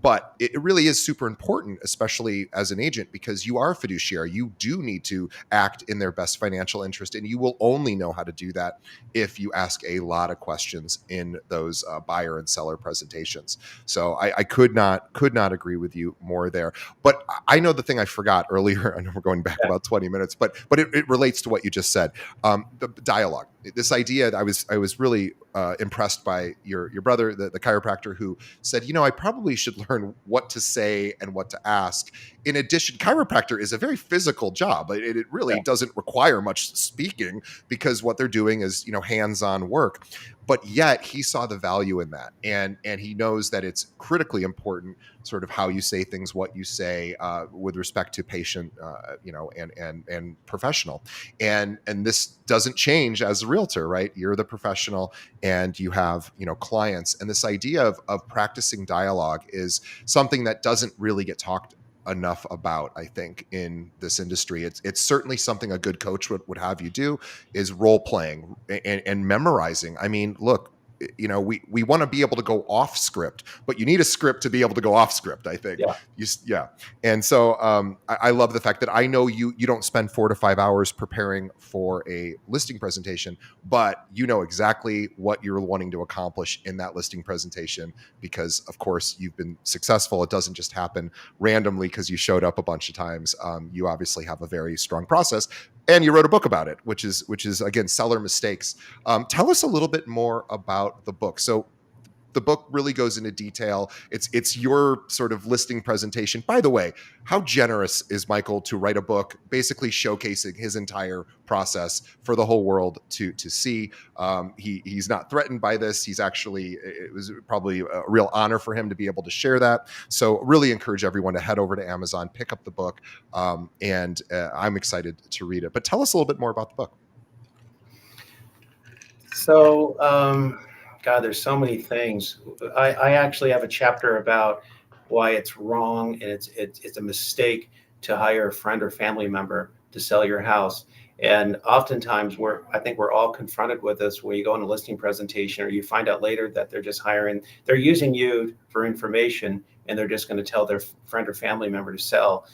Speaker 1: But it really is super important, especially as an agent, because you are a fiduciary. You do need to act in their best financial interest, and you will only know how to do that if you ask a lot of questions in those buyer and seller presentations. So I could not agree with you more there. But I know the thing I forgot earlier. I know we're going back
Speaker 2: yeah,
Speaker 1: about 20 minutes, but it relates to what you just said. The dialogue, this idea. I was really impressed by your brother, the chiropractor, who said, I probably should learn what to say and what to ask. In addition, chiropractor is a very physical job. It really
Speaker 2: yeah.
Speaker 1: doesn't require much speaking because what they're doing is, hands-on work. but yet he saw the value in that, and he knows that it's critically important, sort of how you say things, what you say, with respect to patient, and professional, and this doesn't change as a realtor, right? You're the professional, and you have, clients, and this idea of practicing dialogue is something that doesn't really get talked enough about, I think, in this industry. It's certainly something a good coach would have you do, is role playing and memorizing. I mean, look, we want to be able to go off script, but you need a script to be able to go off script, I think.
Speaker 2: Yeah.
Speaker 1: Yeah. And so I love the fact that I know you don't spend 4 to 5 hours preparing for a listing presentation, but you know exactly what you're wanting to accomplish in that listing presentation, because of course you've been successful. It doesn't just happen randomly because you showed up a bunch of times. You obviously have a very strong process, and you wrote a book about it, which is again, seller mistakes. Tell us a little bit more about the book. So the book really goes into detail. It's your sort of listing presentation. By the way, how generous is Michael to write a book basically showcasing his entire process for the whole world to see? He's not threatened by this. He's actually, it was probably a real honor for him to be able to share that. So really encourage everyone to head over to Amazon, pick up the book, and I'm excited to read it. But tell us a little bit more about the book.
Speaker 2: So, God, there's so many things. I actually have a chapter about why it's wrong and it's a mistake to hire a friend or family member to sell your house. And oftentimes, I think we're all confronted with this, where you go on a listing presentation, or you find out later that they're using you for information, and they're just going to tell their friend or family member to sell.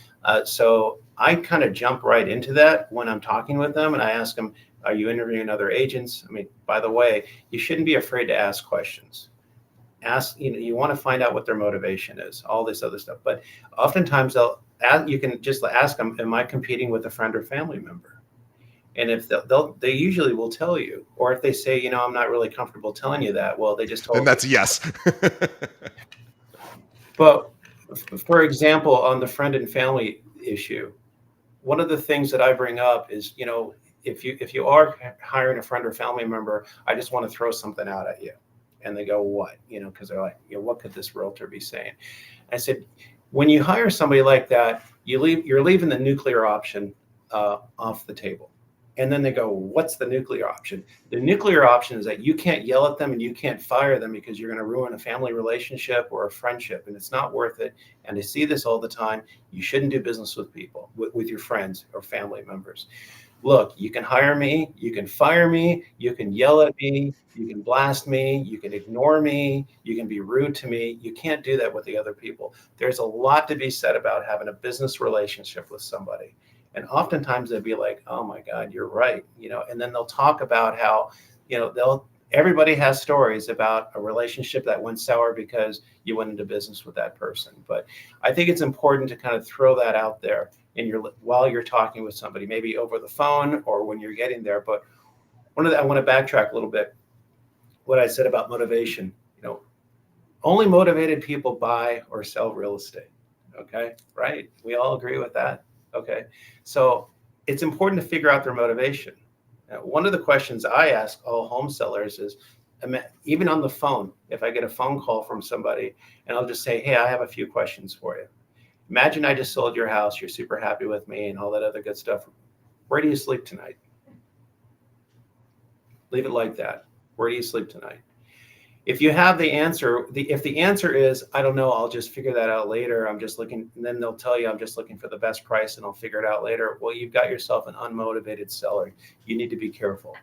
Speaker 2: So I kind of jump right into that when I'm talking with them, and I ask them, are you interviewing other agents? I mean, by the way, you shouldn't be afraid to ask questions. You want to find out what their motivation is, all this other stuff. But oftentimes you can just ask them, am I competing with a friend or family member? And if they usually will tell you, or if they say, I'm not really comfortable telling you that, well, they just told
Speaker 1: And
Speaker 2: you.
Speaker 1: that's yes.
Speaker 2: But for example, on the friend and family issue, one of the things that I bring up is, if you are hiring a friend or family member, I just want to throw something out at you. And they go, what? Because they're like, what could this realtor be saying? I said, when you hire somebody like that, you're leaving the nuclear option off the table. And then they go, what's the nuclear option? The nuclear option is that you can't yell at them and you can't fire them, because you're going to ruin a family relationship or a friendship, and it's not worth it. And I see this all the time. You shouldn't do business with people, with your friends or family members. Look, you can hire me, you can fire me, you can yell at me, you can blast me, you can ignore me, you can be rude to me. You can't do that with the other people. There's a lot to be said about having a business relationship with somebody. And oftentimes they'll be like, oh my God, you're right. And then they'll talk about how, everybody has stories about a relationship that went sour because you went into business with that person. But I think it's important to kind of throw that out there while you're talking with somebody, maybe over the phone or when you're getting there. But I want to backtrack a little bit. What I said about motivation, only motivated people buy or sell real estate. Okay. Right. We all agree with that. Okay. So it's important to figure out their motivation. One of the questions I ask all home sellers is, even on the phone, if I get a phone call from somebody and I'll just say, hey, I have a few questions for you. Imagine I just sold your house. You're super happy with me and all that other good stuff. Where do you sleep tonight? Leave it like that. Where do you sleep tonight? If you have the answer, if the answer is, I don't know, I'll just figure that out later. I'm just looking, and then they'll tell you, I'm just looking for the best price and I'll figure it out later. Well, you've got yourself an unmotivated seller. You need to be careful.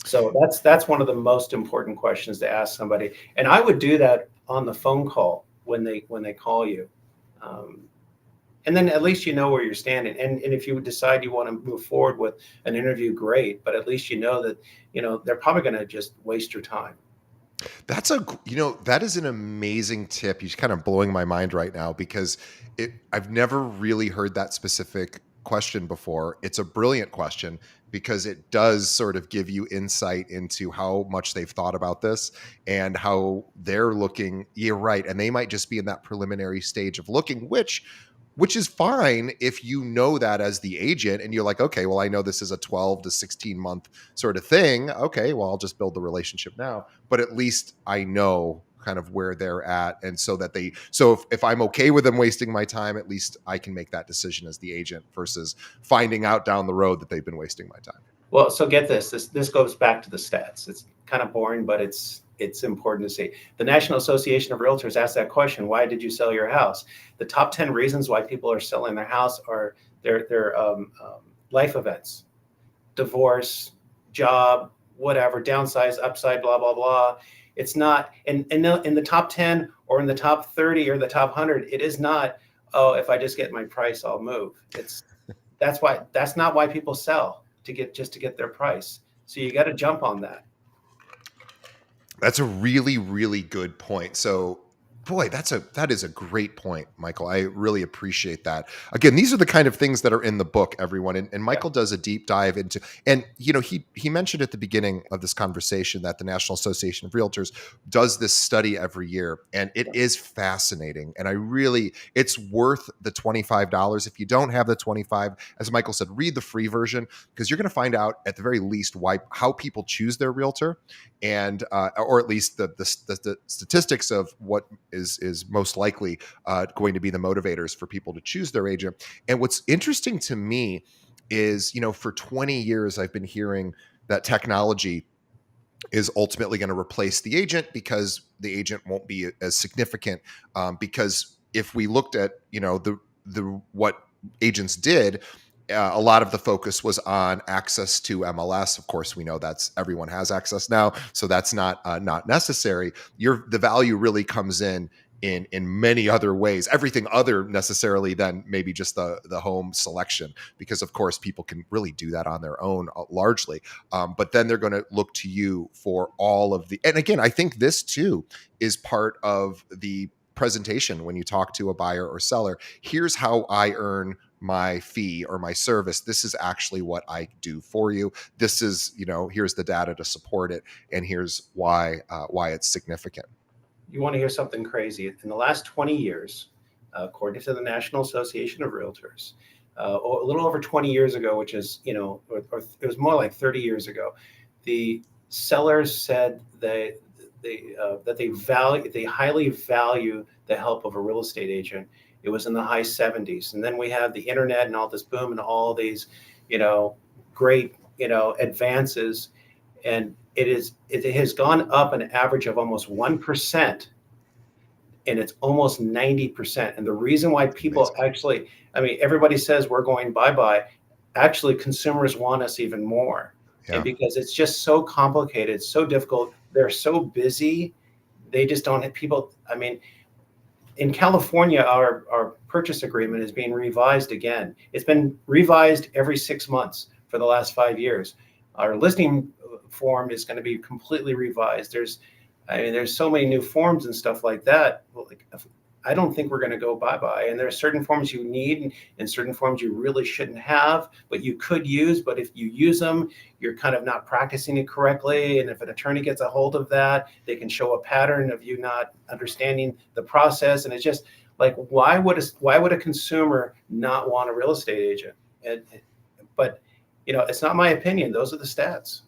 Speaker 2: So that's one of the most important questions to ask somebody. And I would do that on the phone call when they call you. And then at least you know where you're standing. And if you decide you want to move forward with an interview, great. But at least you know that, they're probably going to just waste your time.
Speaker 1: That is an amazing tip. You're kind of blowing my mind right now, because I've never really heard that specific question before. It's a brilliant question, because it does sort of give you insight into how much they've thought about this and how they're looking. You're right. And they might just be in that preliminary stage of looking, which which is fine if you know that as the agent and you're like, okay, well, I know this is a 12 to 16 month sort of thing. Okay, well, I'll just build the relationship now. But at least I know kind of where they're at. And so that if I'm okay with them wasting my time, at least I can make that decision as the agent versus finding out down the road that they've been wasting my time.
Speaker 2: Well, so get this. This goes back to the stats. It's kind of boring, but it's important to see. The National Association of Realtors asked that question: why did you sell your house? The top 10 reasons why people are selling their house are their life events, divorce, job, whatever, downsize, upside, blah blah blah. It's not in the top 10 or in the top 30 or the top 100. It is not. Oh, if I just get my price, I'll move. That's not why people sell, to get their price. So you got to jump on that.
Speaker 1: That's a really, really good point. So, boy, that is a great point, Michael. I really appreciate that. Again, these are the kind of things that are in the book, everyone. And
Speaker 2: Yeah.
Speaker 1: Michael does a deep dive into, and he mentioned at the beginning of this conversation that the National Association of Realtors does this study every year, and it is fascinating. And it's worth the $25. If you don't have the 25, as Michael said, read the free version, because you're going to find out at the very least how people choose their realtor, and or at least the statistics of what is most likely going to be the motivators for people to choose their agent. And what's interesting to me is, for 20 years I've been hearing that technology is ultimately going to replace the agent because the agent won't be as significant. Because if we looked at the what agents did, a lot of the focus was on access to MLS. Of course, we know that's everyone has access now, so that's not necessary. The value really comes in many other ways, everything other necessarily than maybe just the home selection, because of course people can really do that on their own largely. But then they're going to look to you for all of and again, I think this too is part of the presentation when you talk to a buyer or seller. Here's how I earn my fee or my service. This is actually what I do for you. This is, here's the data to support it, and here's why it's significant.
Speaker 2: You want to hear something crazy? In the last 20 years, according to the National Association of Realtors, a little over 20 years ago, which is, or it was more like 30 years ago, the sellers said they highly value the help of a real estate agent. It was in the high 70s, and then we have the internet and all this boom and all these, great, advances, and it has gone up an average of almost 1%, and it's almost 90%. And the reason why people
Speaker 1: Amazing.
Speaker 2: actually, I mean, everybody says we're going bye-bye. Actually, consumers want us even more. And
Speaker 1: Yeah.
Speaker 2: because it's just so complicated, so difficult, they're so busy, they just don't have people. I mean, in California, our purchase agreement is being revised again. It's been revised every 6 months for the last 5 years. Our listing form is going to be completely revised. There's so many new forms and stuff like that. Well, I don't think we're going to go bye-bye. And there are certain forms you need and certain forms you really shouldn't have, but you could use. But if you use them, you're kind of not practicing it correctly. And if an attorney gets a hold of that, they can show a pattern of you not understanding the process. And it's just like, why would a consumer not want a real estate agent? But it's not my opinion. Those are the stats.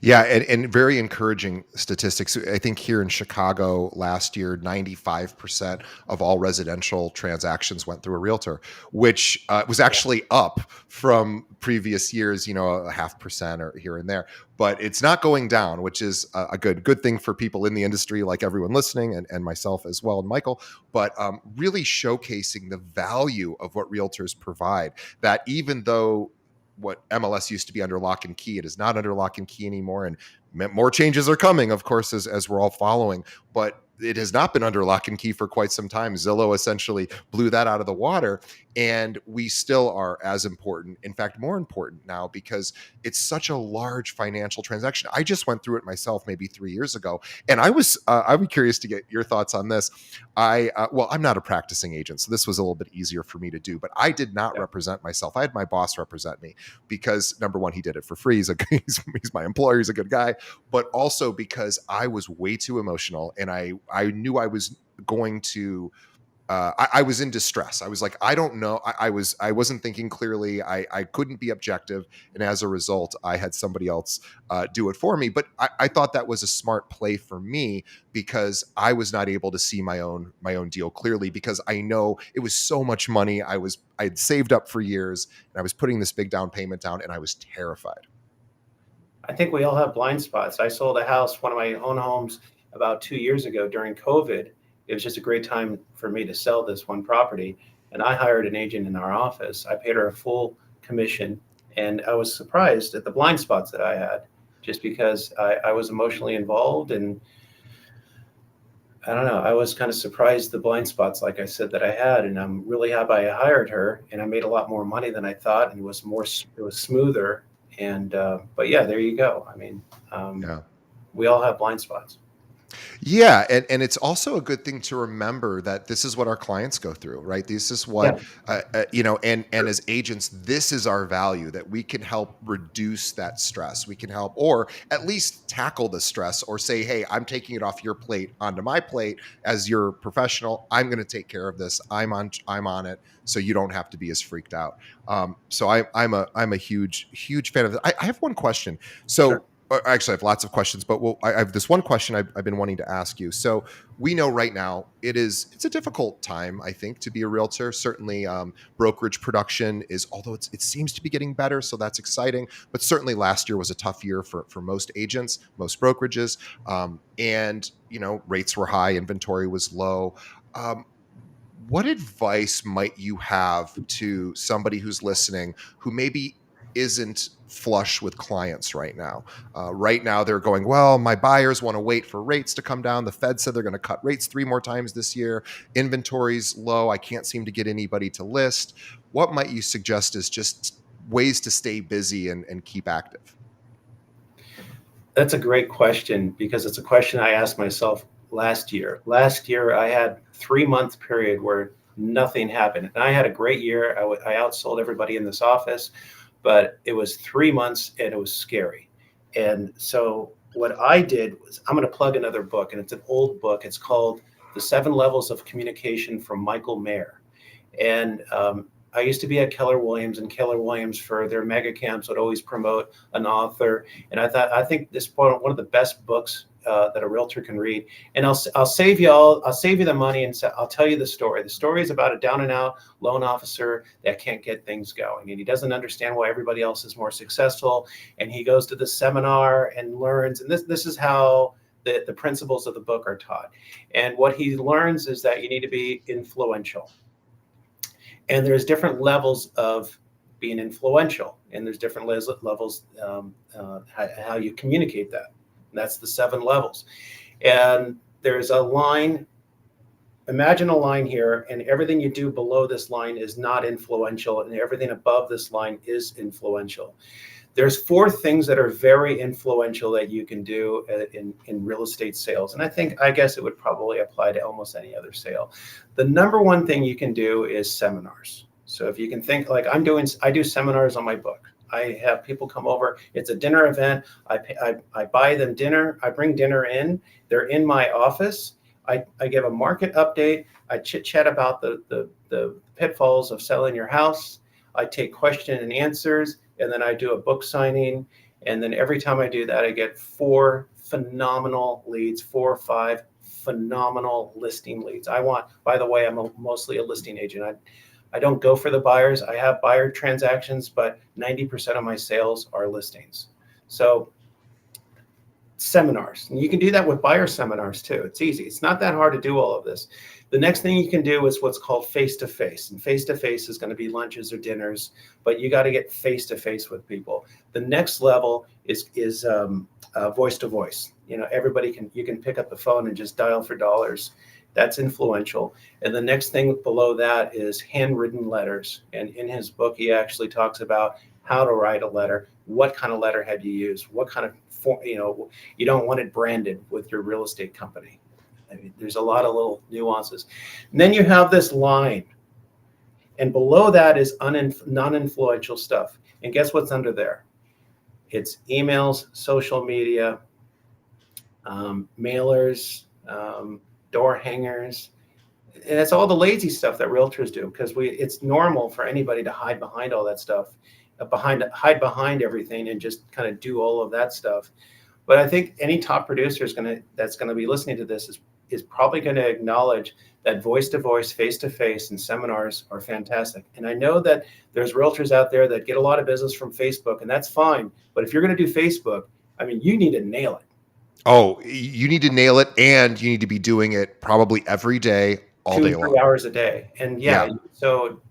Speaker 1: Yeah, and very encouraging statistics. I think here in Chicago last year, 95% of all residential transactions went through a realtor, which was actually up from previous years, a 0.5% or here and there. But it's not going down, which is a good thing for people in the industry, like everyone listening, and myself as well, and Michael. But really showcasing the value of what realtors provide. That even though what MLS used to be under lock and key, it is not under lock and key anymore, and more changes are coming, of course, as we're all following. But it has not been under lock and key for quite some time. Zillow essentially blew that out of the water, and we still are as important, in fact more important now, because it's such a large financial transaction. I just went through it myself maybe 3 years ago, and I'd be curious to get your thoughts on this. I'm not a practicing agent, so this was a little bit easier for me to do, but I did not represent myself. I had my boss represent me, because number one, he did it for free. He's my employer. He's a good guy, but also because I was way too emotional, and I knew I was going to I was in distress. I was like, I don't know. I wasn't thinking clearly. I couldn't be objective, and as a result, I had somebody else do it for me. But I thought that was a smart play for me because I was not able to see my own deal clearly because I know it was so much money. I had saved up for years, and I was putting this big down payment down, and I was terrified.
Speaker 2: I think we all have blind spots. I sold a house, one of my own homes, about 2 years ago during COVID. It was just a great time for me to sell this one property. And I hired an agent in our office. I paid her a full commission. And I was surprised at the blind spots that I had just because I was emotionally involved. And I don't know, I was kind of surprised the blind spots, like I said, that I had. And I'm really happy I hired her. And I made a lot more money than I thought. And it was smoother. And, but yeah, there you go. I mean, um,
Speaker 1: Yeah.
Speaker 2: we all have blind spots.
Speaker 1: Yeah, and it's also a good thing to remember that this is what our clients go through, right? This is what
Speaker 2: Yeah,
Speaker 1: and as agents, this is our value that we can help reduce that stress. We can help, or at least tackle the stress, or say, hey, I'm taking it off your plate onto my plate as your professional. I'm going to take care of this. I'm on it, so you don't have to be as freaked out. So I'm a huge fan of it. I have one question.
Speaker 2: sure.
Speaker 1: So actually, I have lots of questions, but I have this one question I've been wanting to ask you. So we know right now it's a difficult time, I think, to be a realtor. Certainly, brokerage production is, although it seems to be getting better, so that's exciting. But certainly, last year was a tough year for most agents, most brokerages, and rates were high, inventory was low. Um, what advice might you have to somebody who's listening who maybe isn't flush with clients right now? Right now, they're going, well, my buyers want to wait for rates to come down. The Fed said they're going to cut rates 3 more times this year. Inventory's low. I can't seem to get anybody to list. What might you suggest is just ways to stay busy and keep active?
Speaker 2: That's a great question because it's a question I asked myself last year. Last year, I had 3 month period where nothing happened. And I had a great year. I outsold everybody in this office, but it was 3 months and it was scary. And so what I did was I'm going to plug another book, and it's an old book. It's called The Seven Levels of Communication from Michael Mayer. And I used to be at Keller Williams, and Keller Williams for their mega camps would always promote an author. And I think this one of the best books that a realtor can read. And I'll save you all. I'll save you the money, and I'll tell you the story. The story is about a down and out loan officer that can't get things going, and he doesn't understand why everybody else is more successful. And he goes to the seminar and learns. And this is how the principles of the book are taught. And what he learns is that you need to be influential, and there's different levels of being influential, and there's different levels how you communicate that. And that's the seven levels. And there's a line. Imagine a line here, and everything you do below this line is not influential, and everything above this line is influential. There's four things that are very influential that you can do in real estate sales. And I guess it would probably apply to almost any other sale. The number one thing you can do is seminars. So if you can think like I do seminars on my book. I have people come over. It's a dinner event. I buy them dinner. I bring dinner in. They're in my office. I give a market update. I chit chat about the pitfalls of selling your house. I take question and answers, and then I do a book signing. And then every time I do that, I get four phenomenal leads, 4 or 5 phenomenal listing leads. By the way, mostly a listing agent. I don't go for the buyers. I have buyer transactions, but 90% of my sales are listings. So seminars, and you can do that with buyer seminars too. It's easy. It's not that hard to do all of this. The next thing you can do is what's called face-to-face, and face-to-face is going to be lunches or dinners, but you got to get face-to-face with people. The next level is voice-to-voice. You can pick up the phone and just dial for dollars. That's influential. And the next thing below that is handwritten letters. And in his book, he actually talks about how to write a letter. What kind of letterhead you use? What kind of you don't want it branded with your real estate company. I mean, there's a lot of little nuances. And then you have this line, and below that is non-influential stuff. And guess what's under there? It's emails, social media, mailers, door hangers. and it's all the lazy stuff that realtors do, because it's normal for anybody to hide behind all that stuff, hide behind everything and just kind of do all of that stuff. But I think any top producer that's gonna be listening to this is probably going to acknowledge that voice to voice, face to face, and seminars are fantastic. And I know that there's realtors out there that get a lot of business from Facebook, and that's fine. But if you're going to do Facebook, I mean, you need to nail it.
Speaker 1: Oh, you need to nail it, and you need to be doing it probably every day, all
Speaker 2: 2
Speaker 1: day
Speaker 2: and 3
Speaker 1: long.
Speaker 2: hours a day. And
Speaker 1: Yeah.
Speaker 2: yeah, so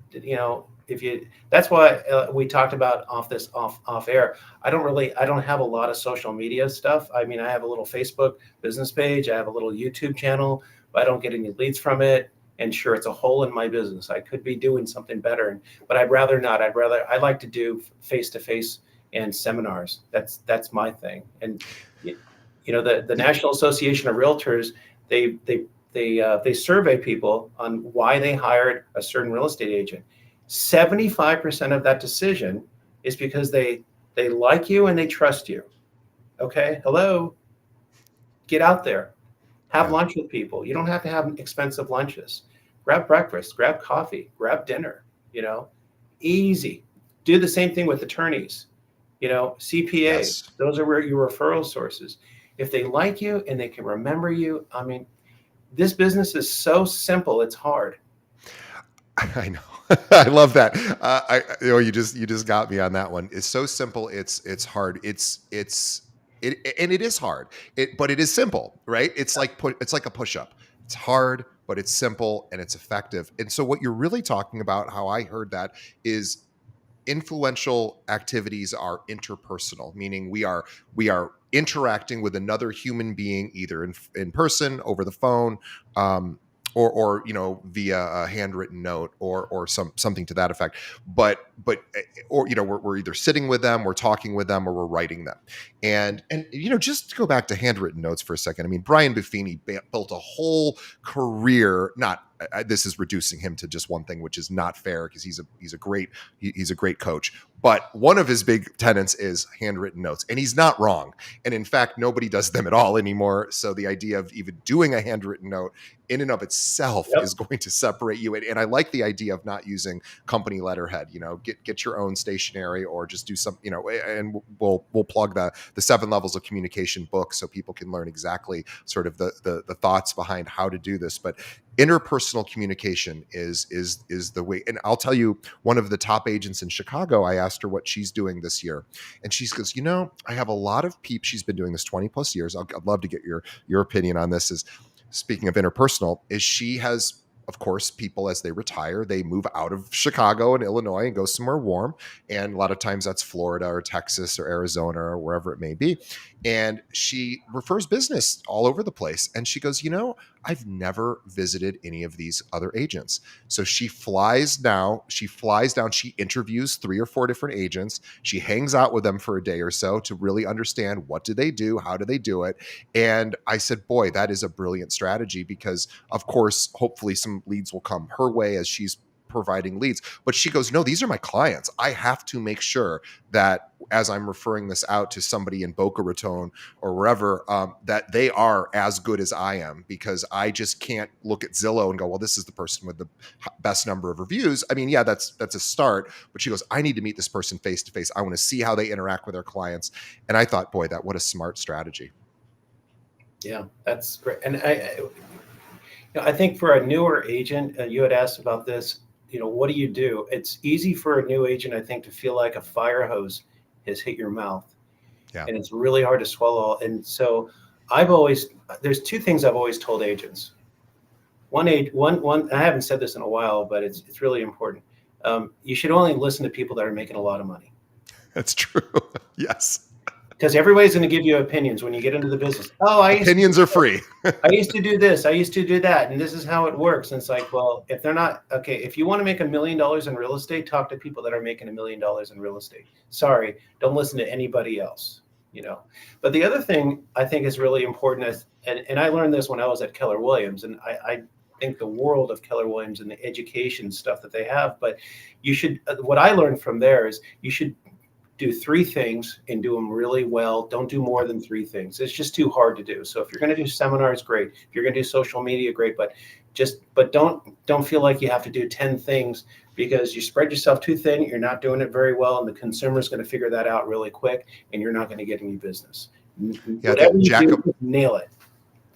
Speaker 2: if you that's why we talked about off air. I don't have a lot of social media stuff. I mean, I have a little Facebook business page, I have a little YouTube channel, but I don't get any leads from it. And sure, it's a hole in my business. I could be doing something better, but I'd rather not. I like to do face to face and seminars. That's my thing. And the National Association of Realtors, they they they survey people on why they hired a certain real estate agent. 75% of that decision is because they like you and they trust you. Okay, hello, get out there, have
Speaker 1: Yeah.
Speaker 2: lunch with people. You don't have to have expensive lunches. Grab breakfast, grab coffee, grab dinner. You know, easy. Do the same thing with attorneys. CPAs.
Speaker 1: Yes.
Speaker 2: Those are where your referral sources. If they like you and they can remember you, I mean, this business is so simple, it's hard.
Speaker 1: I know. I love that. You just got me on that one. It's so simple. It's hard. And it is hard. But it is simple, right? It's like a push up. It's hard, but it's simple and it's effective. And so what you're really talking about, how I heard that, is influential activities are interpersonal, meaning we are interacting with another human being, either in person, over the phone, um, or via a handwritten note, or something to that effect. But or we're either sitting with them, we're talking with them, or we're writing them. And just to go back to handwritten notes for a second, I mean, Brian Buffini built a whole career. Not This is reducing him to just one thing, which is not fair, because he's a great coach. But one of his big tenets is handwritten notes, and he's not wrong. And in fact, nobody does them at all anymore. So the idea of even doing a handwritten note in and of itself
Speaker 2: Yep.
Speaker 1: is going to separate you. And I like the idea of not using company letterhead. Get your own stationery, or just do some. And we'll plug the 7 Levels of Communication book, so people can learn exactly sort of the thoughts behind how to do this. But interpersonal communication is the way. And I'll tell you, one of the top agents in Chicago, I asked her what she's doing this year, and she goes, I have a lot of people. She's been doing this 20 plus years. I'd love to get your opinion on this. Is, speaking of interpersonal, is she has, of course, people, as they retire, they move out of Chicago and Illinois and go somewhere warm. And a lot of times that's Florida or Texas or Arizona or wherever it may be. And she refers business all over the place. And she goes, I've never visited any of these other agents. So she flies down, she interviews 3 or 4 different agents. She hangs out with them for a day or so to really understand, what do they do? How do they do it? And I said, boy, that is a brilliant strategy, because of course, hopefully some leads will come her way as she's providing leads. But she goes, no, these are my clients. I have to make sure that as I'm referring this out to somebody in Boca Raton or wherever, that they are as good as I am, because I just can't look at Zillow and go, well, this is the person with the best number of reviews. I mean, yeah, that's a start. But she goes, I need to meet this person face to face. I want to see how they interact with their clients. And I thought, boy, what a smart strategy.
Speaker 2: Yeah, that's great. And I think for a newer agent, you had asked about this. What do you do? It's easy for a new agent, I think, to feel like a fire hose has hit your mouth,
Speaker 1: Yeah.
Speaker 2: and it's really hard to swallow. And so, there's 2 things I've always told agents. One, I haven't said this in a while, but it's really important. You should only listen to people that are making a lot of money.
Speaker 1: That's true. Yes.
Speaker 2: Because everybody's going to give you opinions when you get into the business.
Speaker 1: Opinions are free.
Speaker 2: I used to do this. I used to do that. And this is how it works. And it's like, well, if they're not, okay, if you want to make $1 million in real estate, talk to people that are making $1 million in real estate. Sorry, don't listen to anybody else, But the other thing I think is really important is, and I learned this when I was at Keller Williams, and I think the world of Keller Williams and the education stuff that they have. But what I learned from there is you should do 3 things and do them really well. Don't do more than 3 things. It's just too hard to do. So if you're going to do seminars, great. If you're going to do social media, great. But But don't feel like you have to do 10 things, because you spread yourself too thin, you're not doing it very well, and the consumer is going to figure that out really quick, and you're not going to get any business.
Speaker 1: Yeah, the
Speaker 2: Whatever you do, nail it.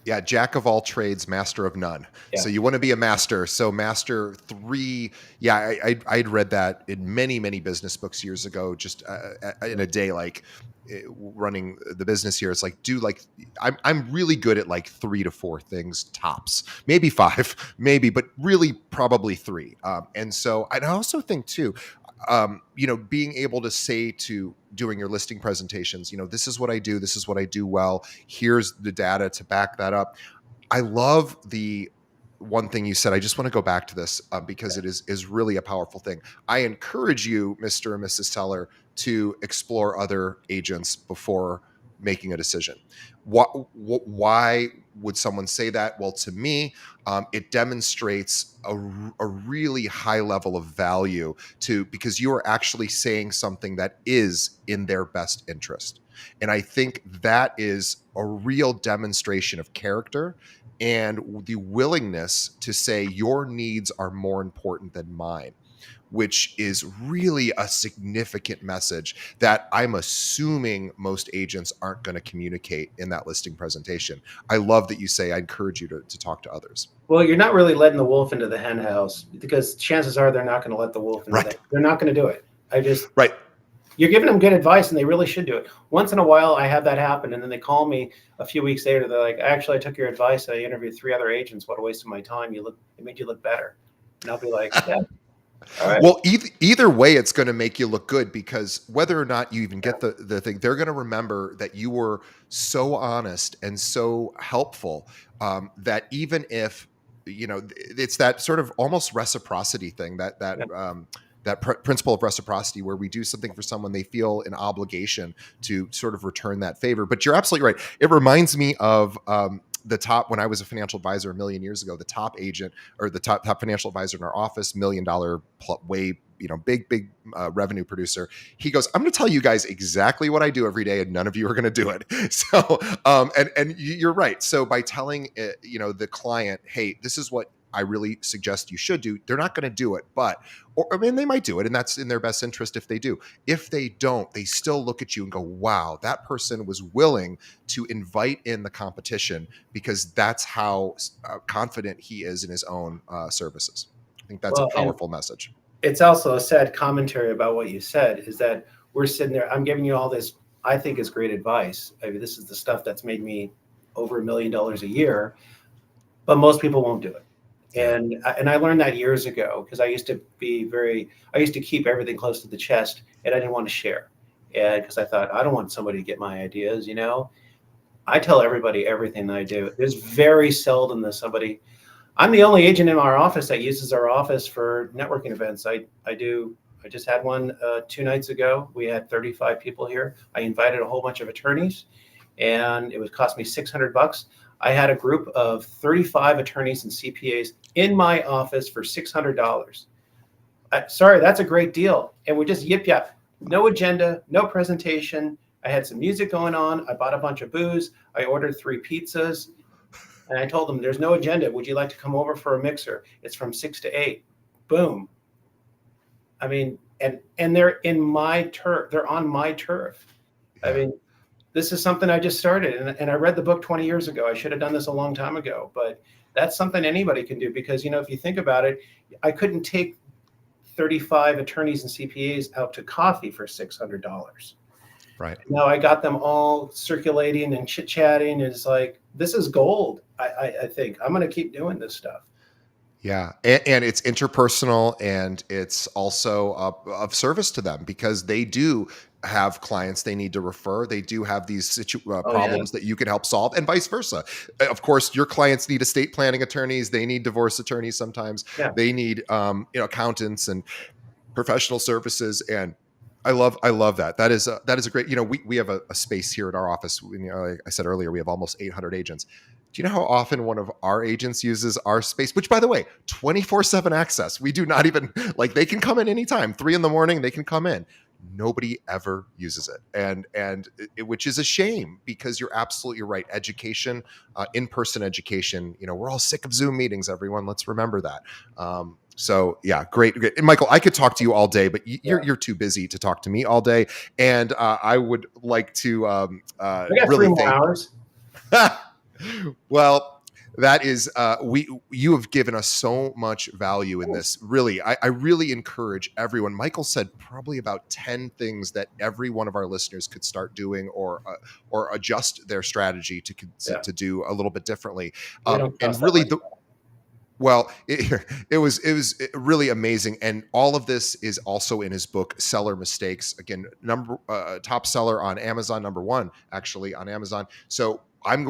Speaker 1: Yeah, jack of all trades, master of none.
Speaker 2: Yeah.
Speaker 1: So you want to be a master. So master three. Yeah, I'd read that in many business books years ago. Just in a day, like running the business here, it's like I'm really good at like 3 to 4 things tops, maybe 5, maybe, but really probably 3. And so I also think too, being able to say to doing your listing presentations, this is what I do, this is what I do well. Here's the data to back that up. I love the one thing you said. I just want to go back to this because it is really a powerful thing. I encourage you, Mr. and Mrs. Teller, to explore other agents before making a decision. Why would someone say that? Well, to me, it demonstrates a really high level of value because you are actually saying something that is in their best interest. And I think that is a real demonstration of character and the willingness to say your needs are more important than mine, which is really a significant message that I'm assuming most agents aren't going to communicate in that listing presentation. I love that you say, I encourage you to talk to others.
Speaker 2: Well, you're not really letting the wolf into the hen house, because chances are they're not going to let the wolf into they're not going to do it.
Speaker 1: Right.
Speaker 2: You're giving them good advice, and they really should do it. Once in a while, I have that happen, and then they call me a few weeks later. They're like, "Actually, I took your advice. I interviewed 3 other agents. What a waste of my time. It made you look better." And I'll be like, "Yeah, all right."
Speaker 1: Well, either way, it's going to make you look good, because whether or not you even get the thing, they're going to remember that you were so honest and so helpful, that even if, it's that sort of almost reciprocity thing, that principle of reciprocity, where we do something for someone, they feel an obligation to sort of return that favor. But you're absolutely right. It reminds me of when I was a financial advisor a million years ago, the top agent, or the top financial advisor in our office, $1 million big revenue producer. He goes, "I'm going to tell you guys exactly what I do every day, and none of you are going to do it." So, and you're right. So by telling the client, "Hey, this is what I really suggest you should do," they're not going to do it, I mean, they might do it, and that's in their best interest if they do. If they don't, they still look at you and go, "Wow, that person was willing to invite in the competition because that's how confident he is in his own services." I think that's a powerful message.
Speaker 2: It's also a sad commentary about what you said, is that we're sitting there, I'm giving you all this, I think, is great advice. I mean, this is the stuff that's made me over $1 million a year, but most people won't do it. And I learned that years ago, because I used to keep everything close to the chest, and I didn't want to share. And because I thought, I don't want somebody to get my ideas, I tell everybody everything that I do. There's very seldom that I'm the only agent in our office that uses our office for networking events. I just had one 2 nights ago. We had 35 people here. I invited a whole bunch of attorneys, and it would cost me $600. I had a group of 35 attorneys and CPAs in my office for $600. Sorry, that's a great deal. And we just yip yap. No agenda, no presentation. I had some music going on. I bought a bunch of booze. I ordered 3 pizzas. And I told them, "There's no agenda. Would you like to come over for a mixer? It's from 6 to 8. Boom. I mean, and they're in my turf. They're on my turf. I mean, this is something I just started, and I read the book 20 years ago. I should have done this a long time ago, but that's something anybody can do, because, if you think about it, I couldn't take 35 attorneys and CPAs out to coffee for $600.
Speaker 1: Right.
Speaker 2: Now I got them all circulating and chit-chatting. It's like, this is gold. I think I'm going to keep doing this stuff.
Speaker 1: Yeah. And it's interpersonal, and it's also of service to them, because they do have clients they need to refer. They do have these problems that you can help solve, and vice versa. Of course, your clients need estate planning attorneys. They need divorce attorneys sometimes. Yeah. They need accountants and professional services. And I love that. That is a great, we have a space here at our office. Like I said earlier, we have almost 800 agents. Do you know how often one of our agents uses our space, which, by the way, 24/7 access. We do not even, they can come in anytime, 3 a.m, they can come in. Nobody ever uses it, which is a shame, because you're absolutely right. Education, in-person education. We're all sick of Zoom meetings. Everyone, let's remember that. So yeah, great. And Michael, I could talk to you all day, but
Speaker 2: Yeah.
Speaker 1: you're too busy to talk to me all day. And I would like to
Speaker 2: We got three
Speaker 1: really
Speaker 2: more
Speaker 1: thank.
Speaker 2: hours.
Speaker 1: Well, that is you have given us so much value in this. Really, I really encourage everyone. Michael said probably about 10 things that every one of our listeners could start doing, or adjust their strategy
Speaker 2: Yeah.
Speaker 1: to do a little bit differently.
Speaker 2: We don't
Speaker 1: And
Speaker 2: cost that
Speaker 1: really,
Speaker 2: much.
Speaker 1: well, it was really amazing, and all of this is also in his book, Seller Mistakes. Again, top seller on Amazon, number one actually on Amazon. So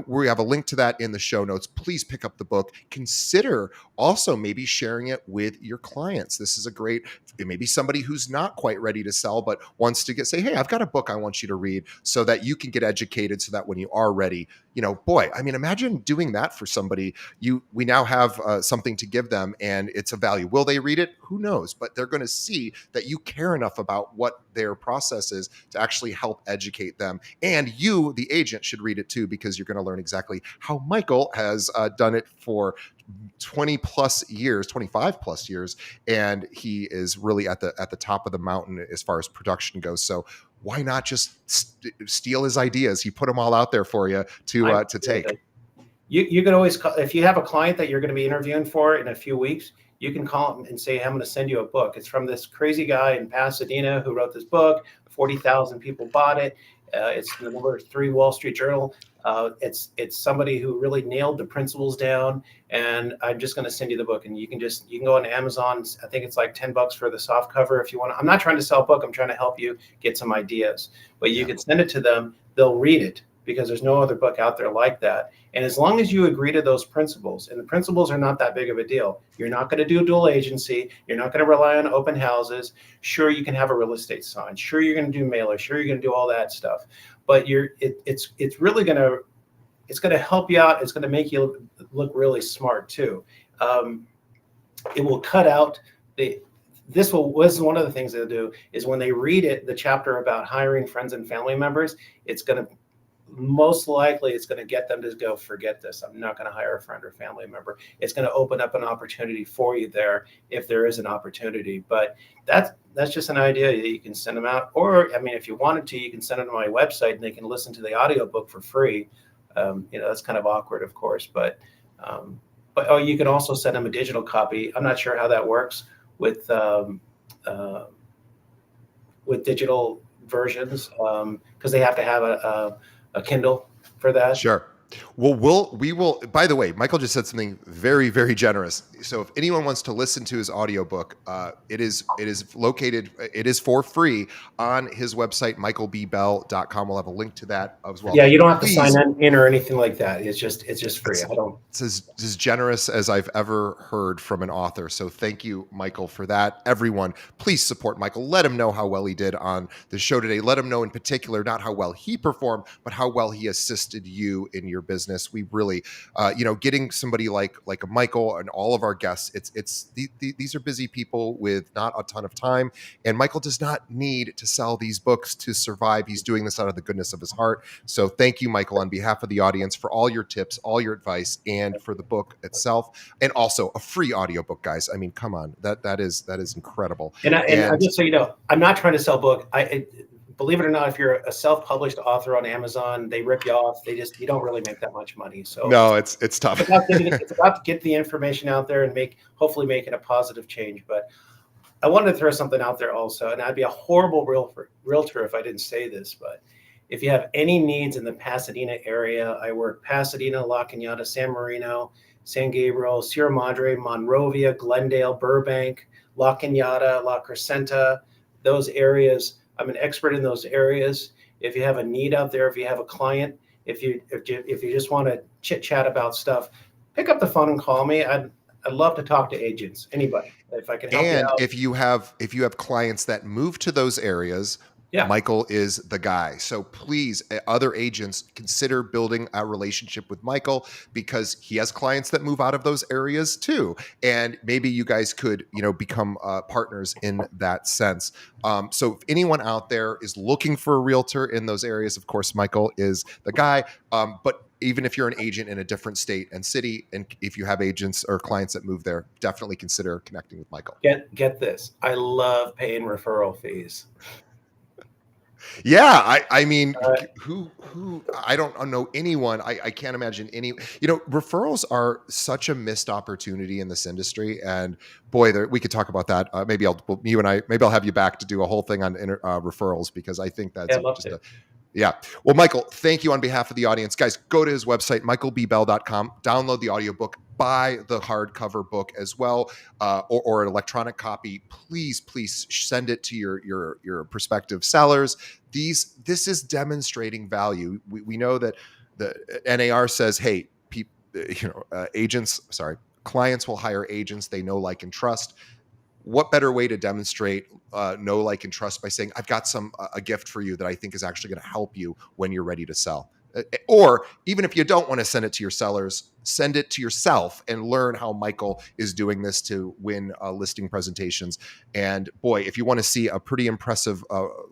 Speaker 1: we have a link to that in the show notes. Please pick up the book. Consider also maybe sharing it with your clients. This is a great, maybe somebody who's not quite ready to sell but wants to say, hey, I've got a book I want you to read, so that you can get educated, so that when you are ready, boy, I mean, imagine doing that for somebody. We now have something to give them, and it's a value. Will they read it? Who knows? But they're going to see that you care enough about what their process is to actually help educate them. And you, the agent, should read it too, because you're going to learn exactly how Michael has done it for 20 plus years, 25 plus years, and he is really at the top of the mountain as far as production goes. So why not just steal his ideas? He put them all out there for you to take.
Speaker 2: You can always call, if you have a client that you're going to be interviewing for in a few weeks, you can call them and say, I'm going to send you a book. It's from this crazy guy in Pasadena who wrote this book. 40,000 people bought it. It's the #3 Wall Street Journal. It's somebody who really nailed the principles down, and I'm just going to send you the book. And you can go on Amazon. I think it's like $10 for the soft cover if you want. I'm not trying to sell a book. I'm trying to help you get some ideas. But you can send it to them. They'll read it, because there's no other book out there like that. And as long as you agree to those principles, and the principles are not that big of a deal, you're not going to do dual agency, you're not going to rely on open houses. Sure, you can have a real estate sign. Sure, you're going to do mailers. Sure, you're going to do all that stuff. But it's really going to help you out. It's going to make you look really smart too. It will cut out this was one of the things they'll do is when they read it, the chapter about hiring friends and family members, it's going to most likely it's going to get them to go, forget this. I'm not going to hire a friend or family member. It's going to open up an opportunity for you there if there is an opportunity. But that's just an idea. You can send them out, or I mean, if you wanted to, you can send them to my website and they can listen to the audiobook for free. That's kind of awkward, of course, but you can also send them a digital copy. I'm not sure how that works with digital versions, because they have to have a Kindle for that.
Speaker 1: Sure. Well, we will. By the way, Michael just said something very, very generous. So if anyone wants to listen to his audiobook, it is located. It is for free on his website, michaelbbell.com. We'll have a link to that as well.
Speaker 2: Yeah, you don't have to
Speaker 1: Please,
Speaker 2: sign in or anything like that. It's just free.
Speaker 1: It's as generous as I've ever heard from an author. So thank you, Michael, for that. Everyone, please support Michael. Let him know how well he did on the show today. Let him know in particular, not how well he performed, but how well he assisted you in your business. We really, getting somebody like a Michael and all of our guests, these are busy people with not a ton of time. And Michael does not need to sell these books to survive. He's doing this out of the goodness of his heart. So thank you, Michael, on behalf of the audience, for all your tips, all your advice, and for the book itself, and also a free audiobook, guys. I mean, come on, that is incredible.
Speaker 2: And I just so you know, I'm not trying to sell a book. Believe it or not, if you're a self-published author on Amazon, they rip you off. You don't really make that much money. So
Speaker 1: no, it's tough.
Speaker 2: It's about to get the information out there and hopefully make it a positive change. But I wanted to throw something out there also, and I'd be a horrible realtor if I didn't say this, but if you have any needs in the Pasadena area, I work Pasadena, La Cañada, San Marino, San Gabriel, Sierra Madre, Monrovia, Glendale, Burbank, La Cañada, La Crescenta, those areas. I'm an expert in those areas. If you have a need out there, if you have a client, if you just want to chit chat about stuff, pick up the phone and call me. I'd love to talk to agents, anybody. If I can help you out.
Speaker 1: And if you have clients that move to those areas,
Speaker 2: Yeah.
Speaker 1: Michael is the guy. So please, other agents, consider building a relationship with Michael because he has clients that move out of those areas too. And maybe you guys could, become partners in that sense. So if anyone out there is looking for a realtor in those areas, of course, Michael is the guy. But even if you're an agent in a different state and city, and if you have agents or clients that move there, definitely consider connecting with Michael.
Speaker 2: Get this. I love paying referral fees.
Speaker 1: Yeah, I mean,
Speaker 2: Uh,
Speaker 1: who I don't know anyone. I can't imagine any. Referrals are such a missed opportunity in this industry, and boy, we could talk about that. You and I, maybe I'll have you back to do a whole thing on referrals because I think
Speaker 2: yeah,
Speaker 1: that's
Speaker 2: I'd love
Speaker 1: just
Speaker 2: to.
Speaker 1: a yeah. Well, Michael, thank you on behalf of the audience. Guys, go to his website, michaelbbell.com, download the audiobook, buy the hardcover book as well, or an electronic copy. Please send it to your prospective sellers. This is demonstrating value. We know that the NAR says, hey, clients will hire agents they know, like, and trust. What better way to demonstrate know, like, and trust by saying, I've got a gift for you that I think is actually going to help you when you're ready to sell. Or even if you don't want to send it to your sellers, send it to yourself and learn how Michael is doing this to win listing presentations. And boy, if you want to see a pretty impressive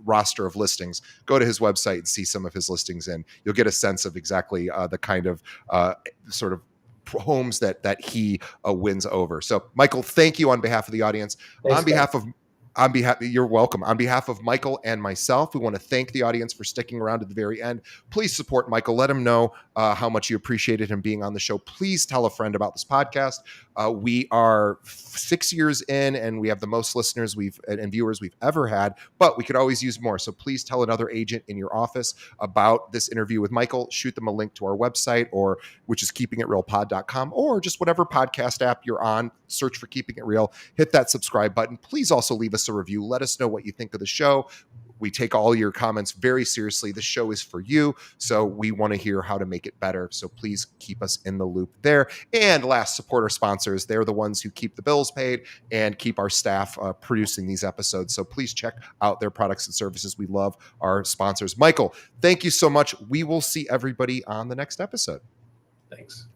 Speaker 1: roster of listings, go to his website and see some of his listings, and you'll get a sense of exactly the kind of sort of homes that he wins over. So, Michael, thank you on behalf of the audience.
Speaker 2: Thanks, guys.
Speaker 1: You're welcome. On behalf of Michael and myself, we want to thank the audience for sticking around to the very end. Please support Michael. Let him know how much you appreciated him being on the show. Please tell a friend about this podcast. We are 6 years in, and we have the most listeners and viewers we've ever had, but we could always use more. So please tell another agent in your office about this interview with Michael. Shoot them a link to our website, which is keepingitrealpod.com, or just whatever podcast app you're on. Search for Keeping It Real. Hit that subscribe button. Please also leave us a review. Let us know what you think of the show. We take all your comments very seriously. This show is for you, so we want to hear how to make it better. So please keep us in the loop there. And last, support our sponsors. They're the ones who keep the bills paid and keep our staff producing these episodes. So please check out their products and services. We love our sponsors. Michael, thank you so much. We will see everybody on the next episode.
Speaker 2: Thanks.